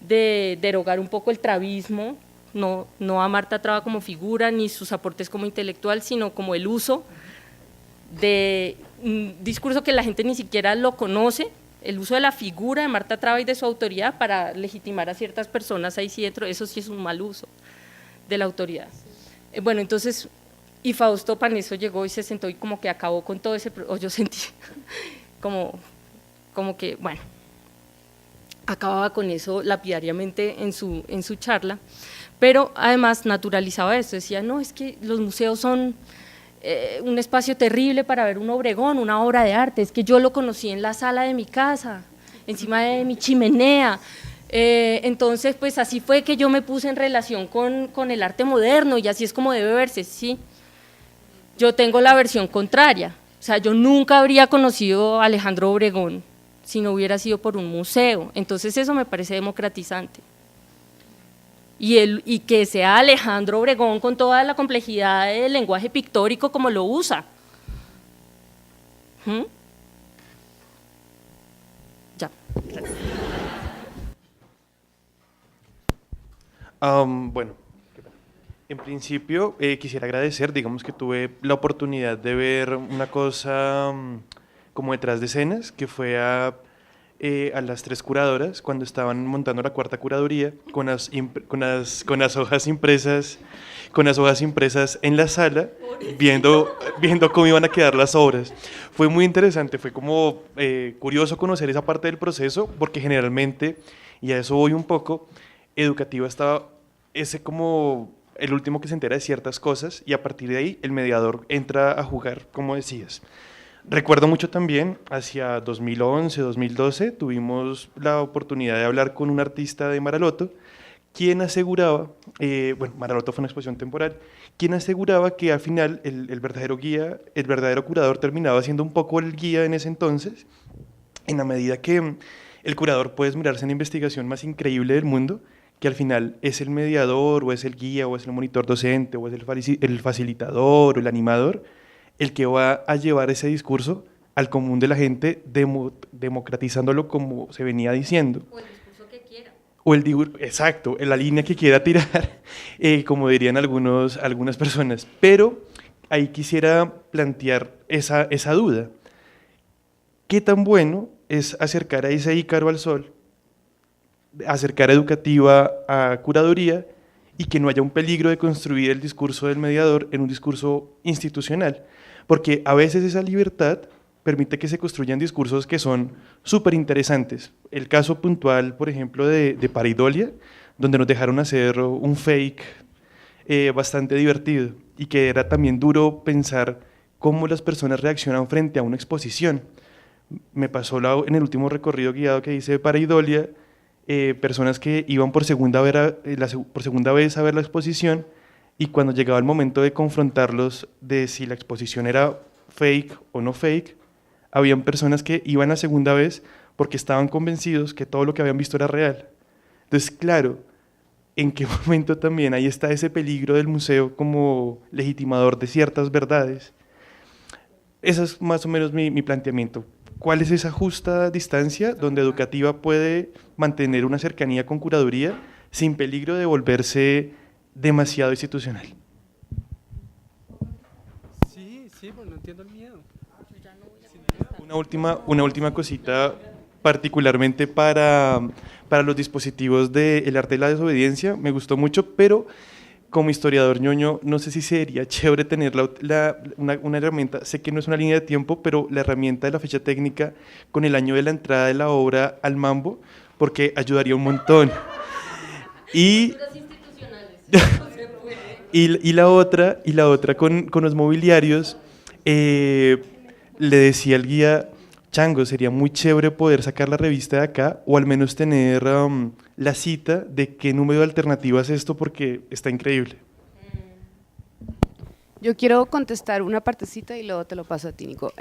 de derogar un poco el travismo, no a Marta Traba como figura, ni sus aportes como intelectual, sino como el uso de un discurso que la gente ni siquiera lo conoce, el uso de la figura de Marta Traba y de su autoridad para legitimar a ciertas personas ahí sí dentro, eso sí es un mal uso de la autoridad. Bueno, entonces, y Fausto Paneso llegó y se sentó y como que acabó con todo ese, o yo sentí como que, bueno, acababa con eso lapidariamente en su charla, pero además naturalizaba esto, decía, no, es que los museos son un espacio terrible para ver un obregón, una obra de arte, es que yo lo conocí en la sala de mi casa, encima de mi chimenea, entonces pues así fue que yo me puse en relación con el arte moderno y así es como debe verse, sí. Yo tengo la versión contraria, o sea, yo nunca habría conocido a Alejandro Obregón si no hubiera sido por un museo, entonces eso me parece democratizante. Y que sea Alejandro Obregón con toda la complejidad del lenguaje pictórico como lo usa. Ya, gracias. Bueno, en principio quisiera agradecer, digamos que tuve la oportunidad de ver una cosa como detrás de escenas, que fue a a las 3 curadoras cuando estaban montando la 4ª curaduría con las hojas impresas, en la sala, viendo cómo iban a quedar las obras. Fue muy interesante, fue como curioso conocer esa parte del proceso, porque generalmente, y a eso voy un poco, Educativa estaba ese como el último que se entera de ciertas cosas, y a partir de ahí el mediador entra a jugar, como decías. Recuerdo mucho también, hacia 2011, 2012, tuvimos la oportunidad de hablar con un artista de Maraloto, quien aseguraba, Maraloto fue una exposición temporal, quien aseguraba que al final el verdadero guía, el verdadero curador terminaba siendo un poco el guía en ese entonces, en la medida que el curador puede mirarse en la investigación más increíble del mundo, que al final es el mediador, o es el guía, o es el monitor docente, o es el facilitador, o el animador, el que va a llevar ese discurso al común de la gente, democratizándolo como se venía diciendo. O el discurso que quiera. Exacto, en la línea que quiera tirar, como dirían algunas personas. Pero ahí quisiera plantear esa duda. ¿Qué tan bueno es acercar a ese Ícaro al sol, acercar a Educativa a curaduría, y que no haya un peligro de construir el discurso del mediador en un discurso institucional? Porque a veces esa libertad permite que se construyan discursos que son súper interesantes. El caso puntual, por ejemplo, de Pareidolia, donde nos dejaron hacer un fake bastante divertido, y que era también duro pensar cómo las personas reaccionan frente a una exposición. Me pasó en el último recorrido guiado que hice de Pareidolia, personas que iban por segunda vez a ver la exposición, y cuando llegaba el momento de confrontarlos de si la exposición era fake o no fake, habían personas que iban a segunda vez porque estaban convencidos que todo lo que habían visto era real. Entonces, claro, ¿en qué momento también ahí está ese peligro del museo como legitimador de ciertas verdades? Ese es más o menos mi planteamiento. ¿Cuál es esa justa distancia donde Educativa puede mantener una cercanía con curaduría sin peligro de volverse demasiado institucional? Sí, pues no entiendo el miedo. Una última cosita, particularmente para los dispositivos del arte de la desobediencia, me gustó mucho, pero como historiador ñoño, no sé si sería chévere tener una herramienta, sé que no es una línea de tiempo, pero la herramienta de la fecha técnica con el año de la entrada de la obra al Mambo, porque ayudaría un montón. Y la otra con los mobiliarios, le decía al guía, Chango, sería muy chévere poder sacar la revista de acá, o al menos tener la cita de qué número de alternativa es esto, porque está increíble. Yo quiero contestar una partecita y luego te lo paso a ti, Nico.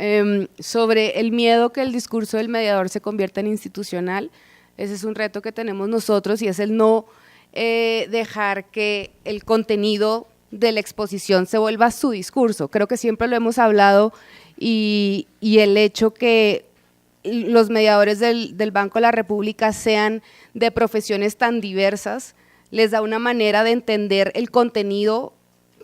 Sobre el miedo que el discurso del mediador se convierta en institucional, ese es un reto que tenemos nosotros, y es el no dejar que el contenido de la exposición se vuelva su discurso. Creo que siempre lo hemos hablado, y el hecho que los mediadores del Banco de la República sean de profesiones tan diversas les da una manera de entender el contenido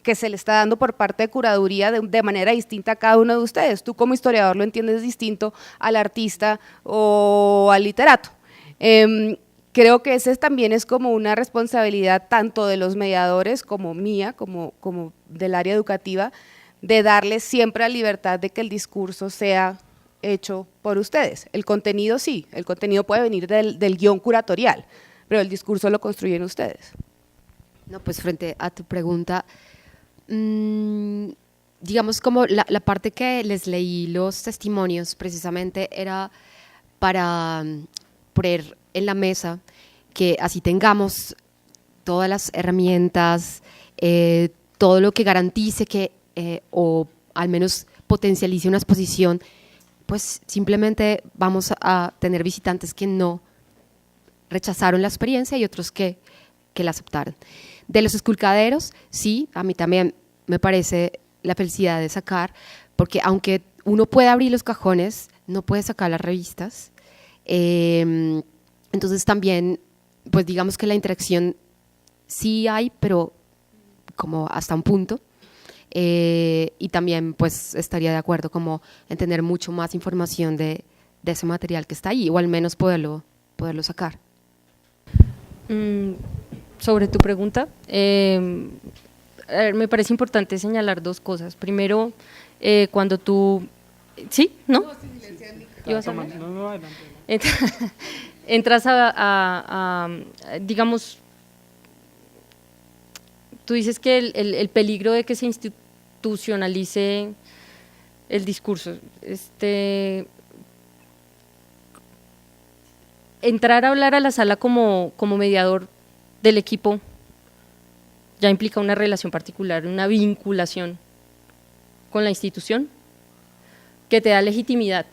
que se le está dando por parte de curaduría de manera distinta a cada uno de ustedes. Tú como historiador lo entiendes distinto al artista o al literato. Creo que ese también es como una responsabilidad tanto de los mediadores como mía, como del área educativa, de darles siempre la libertad de que el discurso sea hecho por ustedes. El contenido sí, el contenido puede venir del guión curatorial, pero el discurso lo construyen ustedes. No, pues frente a tu pregunta, digamos como la parte que les leí los testimonios precisamente era para poner en la mesa que así tengamos todas las herramientas, todo lo que garantice que o al menos potencialice una exposición, pues simplemente vamos a tener visitantes que no rechazaron la experiencia y otros que la aceptaron. De los esculcaderos, sí, a mí también me parece la felicidad de sacar, porque aunque uno puede abrir los cajones, no puede sacar las revistas. Entonces también, pues digamos que la interacción sí hay, pero como hasta un punto. Y también pues estaría de acuerdo como en tener mucho más información de de ese material que está ahí, o al menos poderlo sacar. Sobre tu pregunta, a ver, me parece importante señalar dos cosas. Primero, cuando tú… ¿Sí? ¿No? ¿Ibas a hablar? No, adelante. Entras digamos, tú dices que el peligro de que se institucionalice el discurso, entrar a hablar a la sala como mediador del equipo ya implica una relación particular, una vinculación con la institución que te da legitimidad.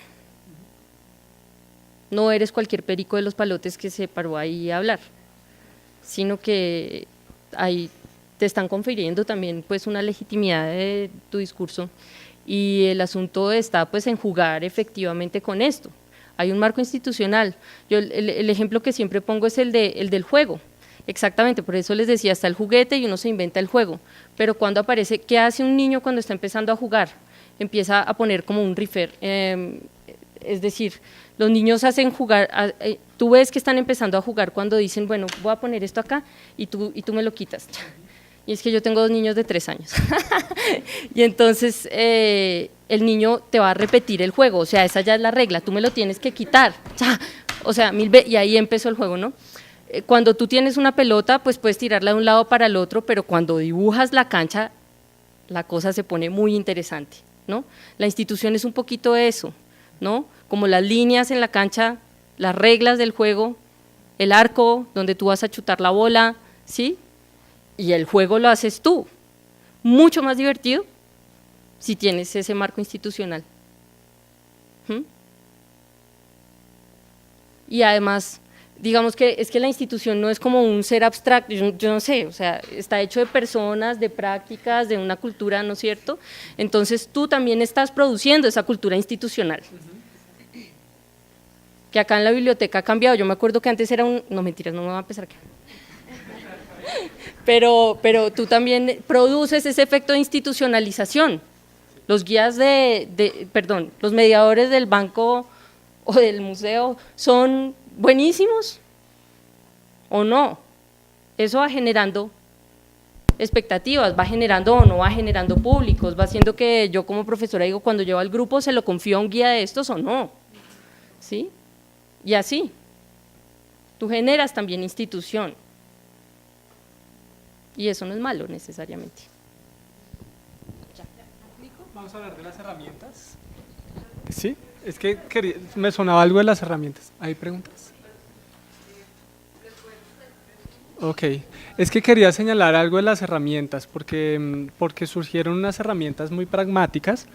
No eres cualquier perico de los palotes que se paró ahí a hablar, sino que ahí te están confiriendo también pues una legitimidad de tu discurso, y el asunto está pues en jugar efectivamente con esto. Hay un marco institucional. Yo el ejemplo que siempre pongo es el del juego. Exactamente, por eso les decía, está el juguete y uno se inventa el juego, pero cuando aparece, ¿qué hace un niño cuando está empezando a jugar? Empieza a poner como un refer, es decir, los niños hacen jugar, tú ves que están empezando a jugar cuando dicen, bueno, voy a poner esto acá y tú me lo quitas. Y es que yo tengo 2 niños de 3 años. Y entonces el niño te va a repetir el juego, o sea, esa ya es la regla, tú me lo tienes que quitar. O sea, y ahí empezó el juego, ¿no? Cuando tú tienes una pelota, pues puedes tirarla de un lado para el otro, pero cuando dibujas la cancha, la cosa se pone muy interesante, ¿no? La institución es un poquito eso, ¿no? Como las líneas en la cancha, las reglas del juego, el arco donde tú vas a chutar la bola, ¿sí? Y el juego lo haces tú, mucho más divertido si tienes ese marco institucional. Y además, digamos que es que la institución no es como un ser abstracto, yo no sé, o sea, está hecho de personas, de prácticas, de una cultura, ¿no es cierto? Entonces tú también estás produciendo esa cultura institucional. Que acá en la biblioteca ha cambiado, yo me acuerdo que antes era no mentiras, no me va a empezar acá. Pero tú también produces ese efecto de institucionalización. Los guías los mediadores del banco o del museo son buenísimos o no. Eso va generando expectativas, va generando o no va generando públicos, va haciendo que yo como profesora digo, cuando llevo al grupo se lo confío a un guía de estos o no, ¿sí? Y así, tú generas también institución, y eso no es malo necesariamente. Vamos a hablar de las herramientas. Sí, es que me sonaba algo de las herramientas. ¿Hay preguntas? Ok, es que quería señalar algo de las herramientas, porque surgieron unas herramientas muy pragmáticas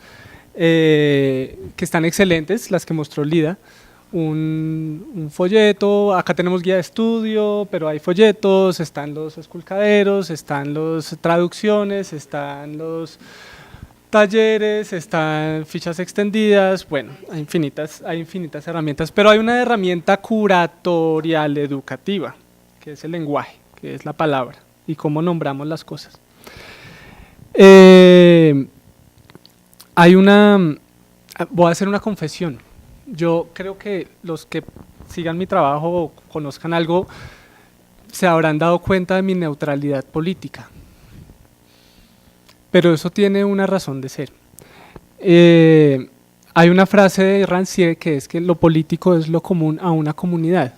que están excelentes, las que mostró Lida. Un folleto, acá tenemos guía de estudio, pero hay folletos, están los esculcaderos, están las traducciones, están los talleres, están fichas extendidas, bueno, hay infinitas herramientas, pero hay una herramienta curatorial educativa, que es el lenguaje, que es la palabra y cómo nombramos las cosas. Voy a hacer una confesión. Yo creo que los que sigan mi trabajo o conozcan algo se habrán dado cuenta de mi neutralidad política, pero eso tiene una razón de ser. Hay una frase de Rancière que es que lo político es lo común a una comunidad,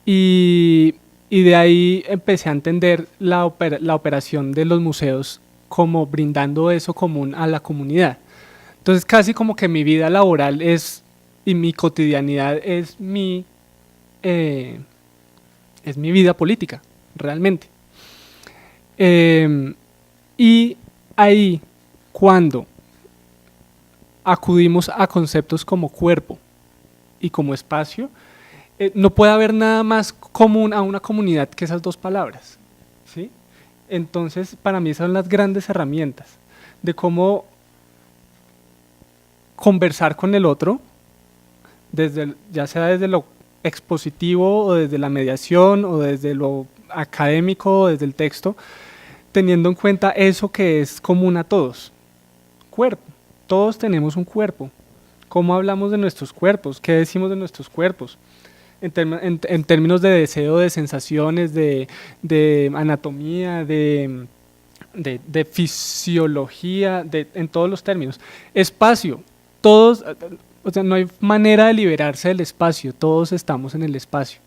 y de ahí empecé a entender la operación de los museos como brindando eso común a la comunidad. Entonces casi como que mi vida laboral y mi cotidianidad es mi vida política, realmente. Y ahí, cuando acudimos a conceptos como cuerpo y como espacio, no puede haber nada más común a una comunidad que esas dos palabras, ¿sí? Entonces, para mí esas son las grandes herramientas de cómo conversar con el otro, ya sea desde lo expositivo o desde la mediación o desde lo académico o desde el texto, teniendo en cuenta eso que es común a todos, cuerpo. Todos tenemos un cuerpo ¿Cómo hablamos de nuestros cuerpos? ¿Qué decimos de nuestros cuerpos? En términos de deseo, de sensaciones, de anatomía, de fisiología, en todos los términos. Espacio, todos, o sea, no hay manera de liberarse del espacio, todos estamos en el espacio.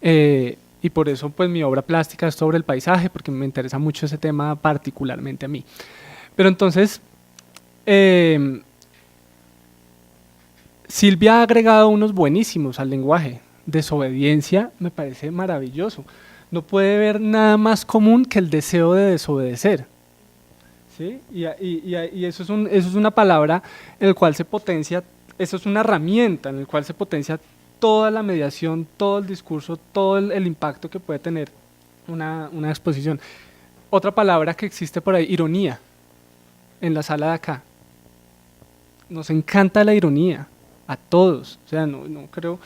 Y por eso pues mi obra plástica es sobre el paisaje, porque me interesa mucho ese tema particularmente a mí. Pero entonces, Silvia ha agregado unos buenísimos al lenguaje. Desobediencia me parece maravilloso. No puede haber nada más común que el deseo de desobedecer. ¿Sí? Y eso es una palabra en la cual se potencia, eso es una herramienta en la cual se potencia toda la mediación, todo el discurso, todo el impacto que puede tener una exposición. Otra palabra que existe por ahí, ironía, en la sala de acá. Nos encanta la ironía, a todos, o sea, no creo...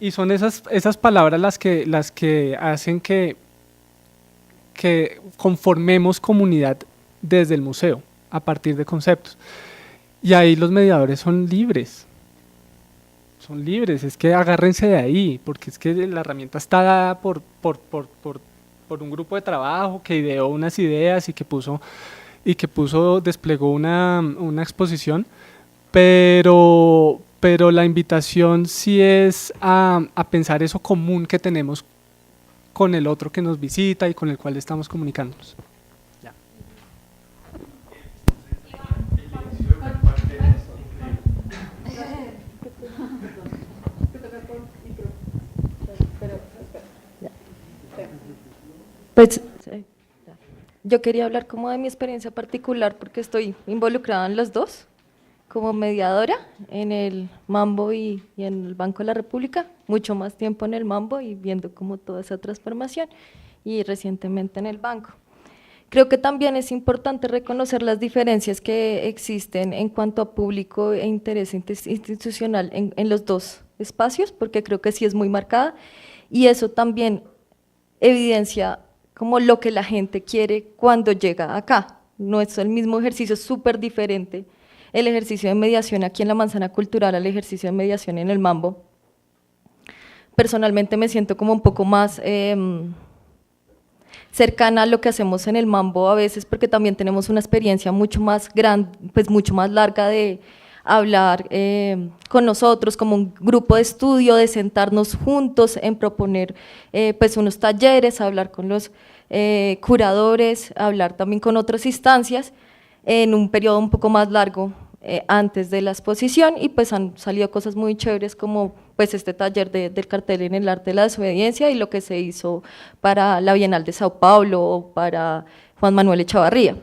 y son esas palabras las que hacen que conformemos comunidad desde el museo, a partir de conceptos. Y ahí los mediadores son libres, es que agárrense de ahí, porque es que la herramienta está dada por un grupo de trabajo que ideó unas ideas y que desplegó una exposición, pero la invitación sí es a pensar eso común que tenemos con el otro que nos visita y con el cual estamos comunicándonos. Ya. Pues yo quería hablar como de mi experiencia particular porque estoy involucrada en los dos, como mediadora en el Mambo y en el Banco de la República, mucho más tiempo en el Mambo y viendo como toda esa transformación, y recientemente en el banco. Creo que también es importante reconocer las diferencias que existen en cuanto a público e interés institucional en los dos espacios, porque creo que sí es muy marcada, y eso también evidencia como lo que la gente quiere cuando llega acá. No es el mismo ejercicio, es súper diferente el ejercicio de mediación aquí en la Manzana Cultural al ejercicio de mediación en el Mambo. Personalmente me siento como un poco más cercana a lo que hacemos en el Mambo a veces, porque también tenemos una experiencia mucho más grande, pues mucho más larga de hablar con nosotros como un grupo de estudio, de sentarnos juntos en proponer pues unos talleres, hablar con los curadores, hablar también con otras instancias en un periodo un poco más largo antes de la exposición, y pues han salido cosas muy chéveres como pues este taller del cartel en el arte de la desobediencia y lo que se hizo para la Bienal de Sao Paulo o para Juan Manuel Echavarría,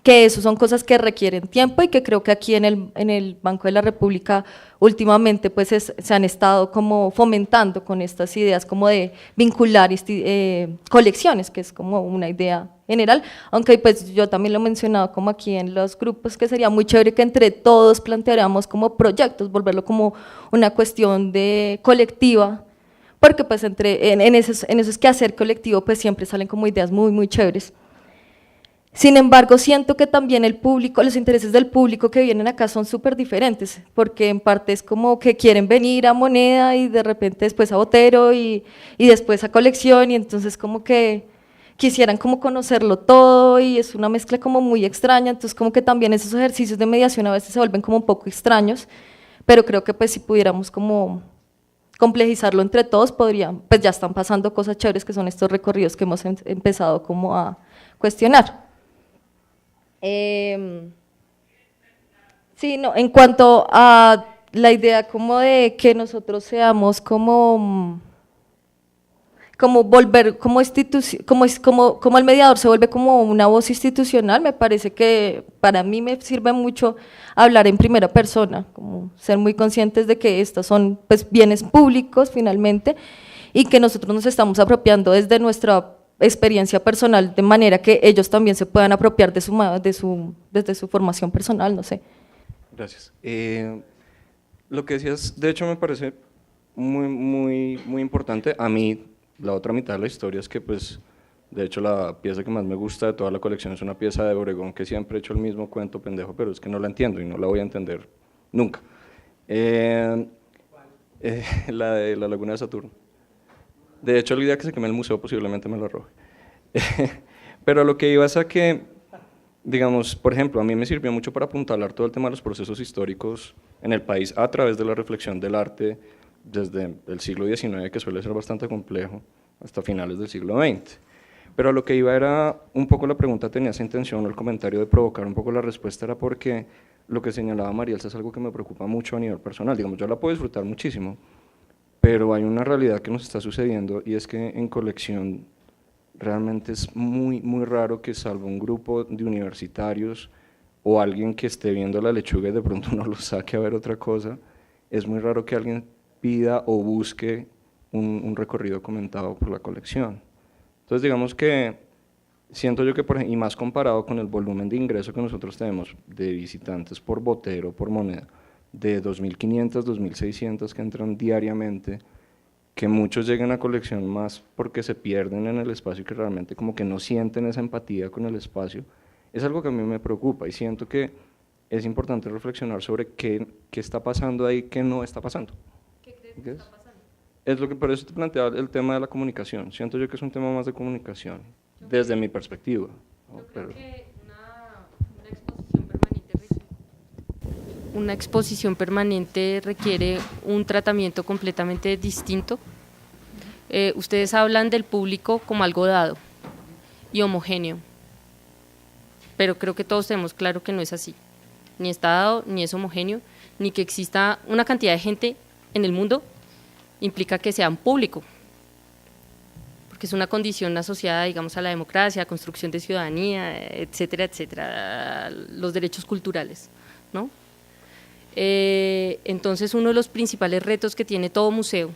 que eso son cosas que requieren tiempo y que creo que aquí en el Banco de la República últimamente pues se han estado como fomentando con estas ideas como de vincular colecciones, que es como una idea general, aunque pues yo también lo he mencionado como aquí en los grupos, que sería muy chévere que entre todos planteáramos como proyectos, volverlo como una cuestión de colectiva, porque pues en esos quehacer colectivo pues siempre salen como ideas muy, muy chéveres. Sin embargo, siento que también el público, los intereses del público que vienen acá son súper diferentes, porque en parte es como que quieren venir a Moneda y de repente después a Botero y después a Colección, y entonces como que quisieran como conocerlo todo y es una mezcla como muy extraña, entonces como que también esos ejercicios de mediación a veces se vuelven como un poco extraños, pero creo que pues si pudiéramos como complejizarlo entre todos, pues ya están pasando cosas chéveres que son estos recorridos que hemos empezado como a cuestionar. Sí, no, en cuanto a la idea como de que nosotros seamos como volver, como el mediador se vuelve como una voz institucional, me parece que para mí me sirve mucho hablar en primera persona, como ser muy conscientes de que estos son pues bienes públicos finalmente y que nosotros nos estamos apropiando desde nuestra experiencia personal, de manera que ellos también se puedan apropiar desde su formación personal, no sé. Gracias. Lo que decías, de hecho, me parece muy, muy, muy importante. A mí, la otra mitad de la historia es que pues De hecho, la pieza que más me gusta de toda la colección es una pieza de Obregón que siempre he hecho el mismo cuento pendejo, pero es que no la entiendo y no la voy a entender nunca. La de la Laguna de Saturno. De hecho, el día que se queme el museo posiblemente me lo arroje. Pero lo que iba es a que, digamos, por ejemplo, a mí me sirvió mucho para apuntalar todo el tema de los procesos históricos en el país a través de la reflexión del arte desde el siglo XIX, que suele ser bastante complejo, hasta finales del siglo XX. Pero lo que iba era, un poco la pregunta tenía esa intención, el comentario de provocar un poco la respuesta era porque lo que señalaba María Elsa es algo que me preocupa mucho a nivel personal, digamos, yo la puedo disfrutar muchísimo, pero hay una realidad que nos está sucediendo y es que en colección realmente es muy, muy raro que salvo un grupo de universitarios o alguien que esté viendo la lechuga y de pronto no lo saque a ver otra cosa, es muy raro que alguien pida o busque un recorrido comentado por la colección. Entonces digamos que siento yo que, y más comparado con el volumen de ingreso que nosotros tenemos de visitantes por botero, por moneda, de 2.500, 2.600 que entran diariamente, que muchos llegan a colección más porque se pierden en el espacio y que realmente como que no sienten esa empatía con el espacio, es algo que a mí me preocupa y siento que es importante reflexionar sobre qué está pasando ahí, qué no está pasando. ¿Qué crees que está pasando? Es lo que por eso te planteaba el tema de la comunicación. Siento yo que es un tema más de comunicación, desde mi perspectiva. Yo creo que una exposición permanente requiere un tratamiento completamente distinto. Ustedes hablan del público como algo dado y homogéneo, pero creo que todos tenemos claro que no es así. Ni está dado, ni es homogéneo, ni que exista una cantidad de gente en el mundo implica que sea un público, porque es una condición asociada, digamos, a la democracia, a construcción de ciudadanía, etcétera, etcétera, los derechos culturales, ¿no? Entonces, uno de los principales retos que tiene todo museo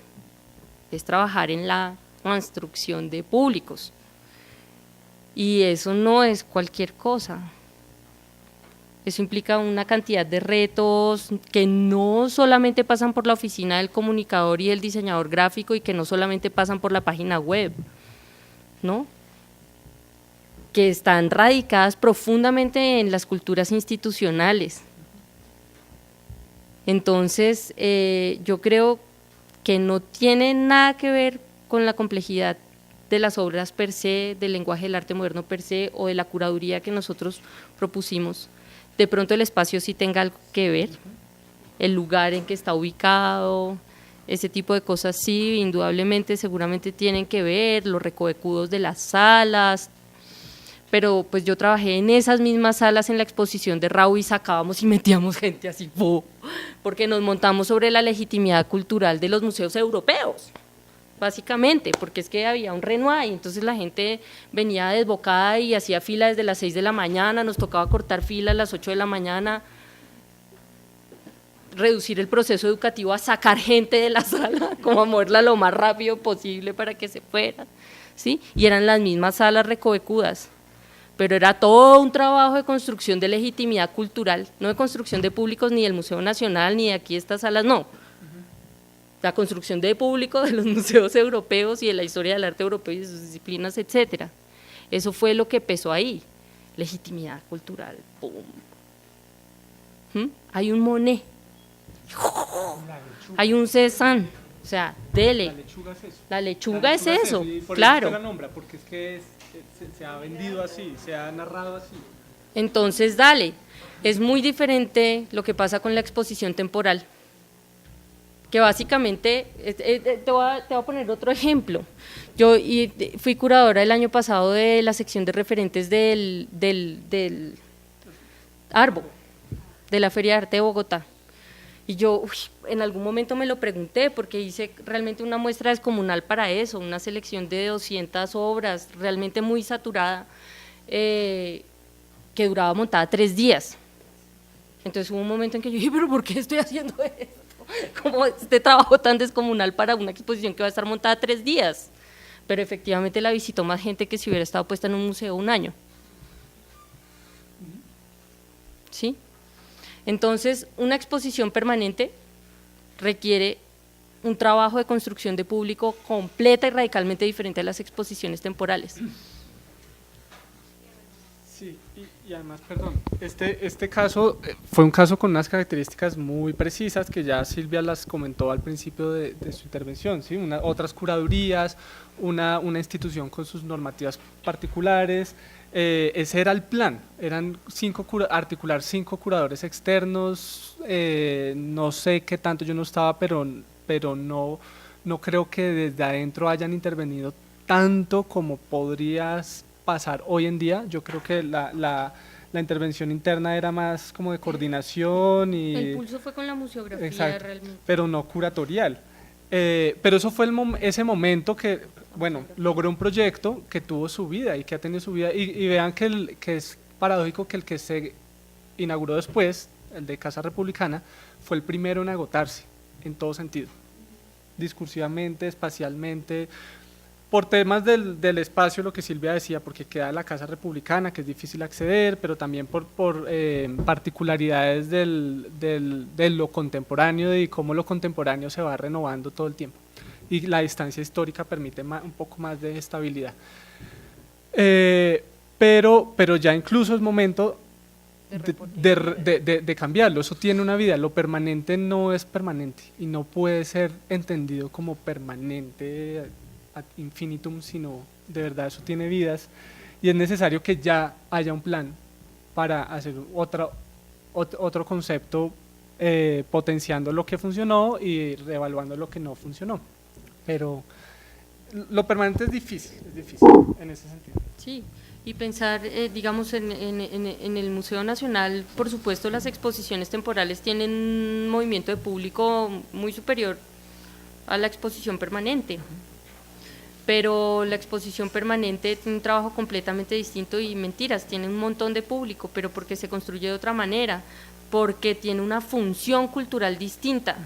es trabajar en la construcción de públicos, y eso no es cualquier cosa. Eso implica una cantidad de retos que no solamente pasan por la oficina del comunicador y del diseñador gráfico y que no solamente pasan por la página web, ¿no? Que están radicadas profundamente en las culturas institucionales. Entonces, yo creo que no tiene nada que ver con la complejidad de las obras per se, del lenguaje del arte moderno per se o de la curaduría que nosotros propusimos. De pronto el espacio sí tenga algo que ver, el lugar en que está ubicado, ese tipo de cosas sí, indudablemente, seguramente tienen que ver, los recovecudos de las salas, pero pues yo trabajé en esas mismas salas en la exposición de Raúl y sacábamos y metíamos gente así, porque nos montamos sobre la legitimidad cultural de los museos europeos, básicamente, porque es que había un Renoir y entonces la gente venía desbocada y hacía fila desde las 6 de la mañana, nos tocaba cortar fila a las 8 de la mañana, reducir el proceso educativo a sacar gente de la sala, como a moverla lo más rápido posible para que se fuera, ¿sí? Y eran las mismas salas recovecudas, pero era todo un trabajo de construcción de legitimidad cultural, no de construcción de públicos ni del Museo Nacional ni de aquí estas salas, no. La construcción de público de los museos europeos y de la historia del arte europeo y de sus disciplinas, etcétera. Eso fue lo que pesó ahí, legitimidad cultural, ¡pum! Hay un Monet, hay un Cézanne, o sea, dele. La lechuga es eso. La lechuga es eso, y por claro. eso usted la nombra, porque es que se ha vendido así, se ha narrado así. Entonces, dale, es muy diferente lo que pasa con la exposición temporal, que básicamente, te voy a poner otro ejemplo. Yo fui curadora el año pasado de la sección de referentes del Arbo, de la Feria de Arte de Bogotá. Y yo en algún momento me lo pregunté porque hice realmente una muestra descomunal para eso, una selección de 200 obras, realmente muy saturada, que duraba montada 3 días. Entonces hubo un momento en que yo dije, pero ¿por qué estoy haciendo esto? Como este trabajo tan descomunal para una exposición que va a estar montada 3 días, pero efectivamente la visitó más gente que si hubiera estado puesta en un museo un año. ¿Sí? Entonces, una exposición permanente requiere un trabajo de construcción de público completa y radicalmente diferente a las exposiciones temporales. Sí, y además, perdón, este caso fue un caso con unas características muy precisas que ya Silvia las comentó al principio de su intervención, ¿sí? Otras curadurías, una institución con sus normativas particulares, ese era el plan, eran articular 5 curadores externos, no sé qué tanto, yo no estaba, pero no creo que desde adentro hayan intervenido tanto como podrías pasar hoy en día. Yo creo que la intervención interna era más como de coordinación y… El pulso fue con la museografía. Exacto, realmente. pero no curatorial. Pero eso fue ese momento que, bueno, logró un proyecto que tuvo su vida y que ha tenido su vida, y vean que es paradójico que el que se inauguró después, el de Casa Republicana, fue el primero en agotarse, en todo sentido, discursivamente, espacialmente, por temas del espacio, lo que Silvia decía, porque queda la Casa Republicana, que es difícil acceder, pero también por particularidades de lo contemporáneo y cómo lo contemporáneo se va renovando todo el tiempo. Y la distancia histórica permite un poco más de estabilidad. Pero ya incluso es momento de cambiarlo, eso tiene una vida, lo permanente no es permanente y no puede ser entendido como permanente ad infinitum, sino de verdad eso tiene vidas y es necesario que ya haya un plan para hacer otro concepto, potenciando lo que funcionó y reevaluando lo que no funcionó. Pero lo permanente es difícil en ese sentido. Sí, y pensar, digamos, en el Museo Nacional, por supuesto las exposiciones temporales tienen un movimiento de público muy superior a la exposición permanente, pero la exposición permanente tiene un trabajo completamente distinto y mentiras, tiene un montón de público, pero porque se construye de otra manera, porque tiene una función cultural distinta.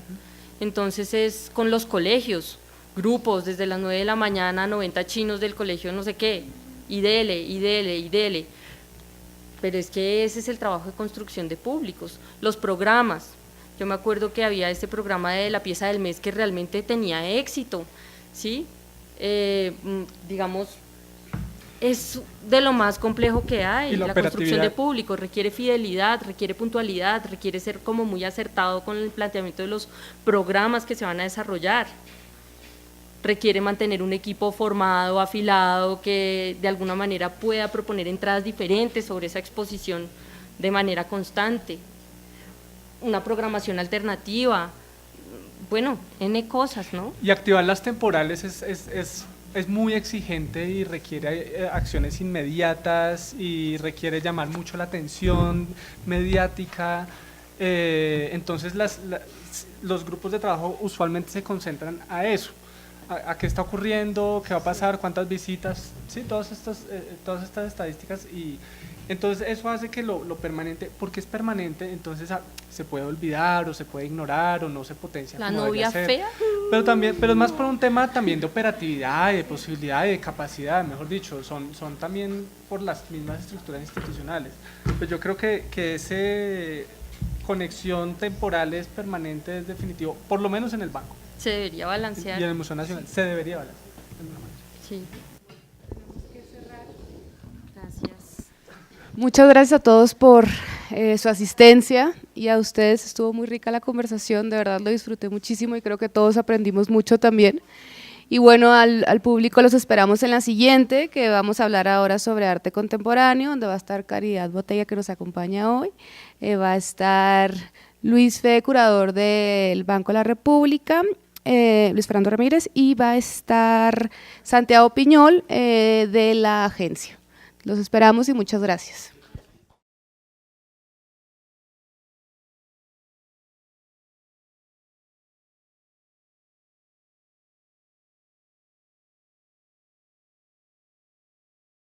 Entonces es con los colegios, grupos desde las 9 de la mañana, 90 chinos del colegio no sé qué, y dele, pero es que ese es el trabajo de construcción de públicos, los programas. Yo me acuerdo que había este programa de la pieza del mes que realmente tenía éxito, ¿sí? Digamos, es de lo más complejo que hay, la construcción de públicos, requiere fidelidad, requiere puntualidad, requiere ser como muy acertado con el planteamiento de los programas que se van a desarrollar, requiere mantener un equipo formado, afilado, que de alguna manera pueda proponer entradas diferentes sobre esa exposición de manera constante, una programación alternativa, bueno, N cosas, ¿no? Y activar las temporales es muy exigente y requiere acciones inmediatas y requiere llamar mucho la atención mediática. Entonces los grupos de trabajo usualmente se concentran a eso, a qué está ocurriendo, qué va a pasar, cuántas visitas, sí, todas estas estadísticas, y entonces eso hace que lo permanente, porque es permanente, entonces se puede olvidar o se puede ignorar o no se potencia. La novia fea. Pero es más por un tema también de operatividad, de posibilidad, de capacidad, mejor dicho, son también por las mismas estructuras institucionales. Pues yo creo que ese conexión temporal es permanente, es definitivo, por lo menos en el banco. Se debería balancear. Y en el Museo Nacional se debería balancear. Sí. Gracias. Muchas gracias a todos por su asistencia y a ustedes, estuvo muy rica la conversación, de verdad lo disfruté muchísimo y creo que todos aprendimos mucho también. Y bueno, al público los esperamos en la siguiente, que vamos a hablar ahora sobre arte contemporáneo, donde va a estar Caridad Botella, que nos acompaña hoy, va a estar Luis Fede, curador del Banco de la República, Luis Fernando Ramírez, y va a estar Santiago Piñol de la agencia. Los esperamos y muchas gracias.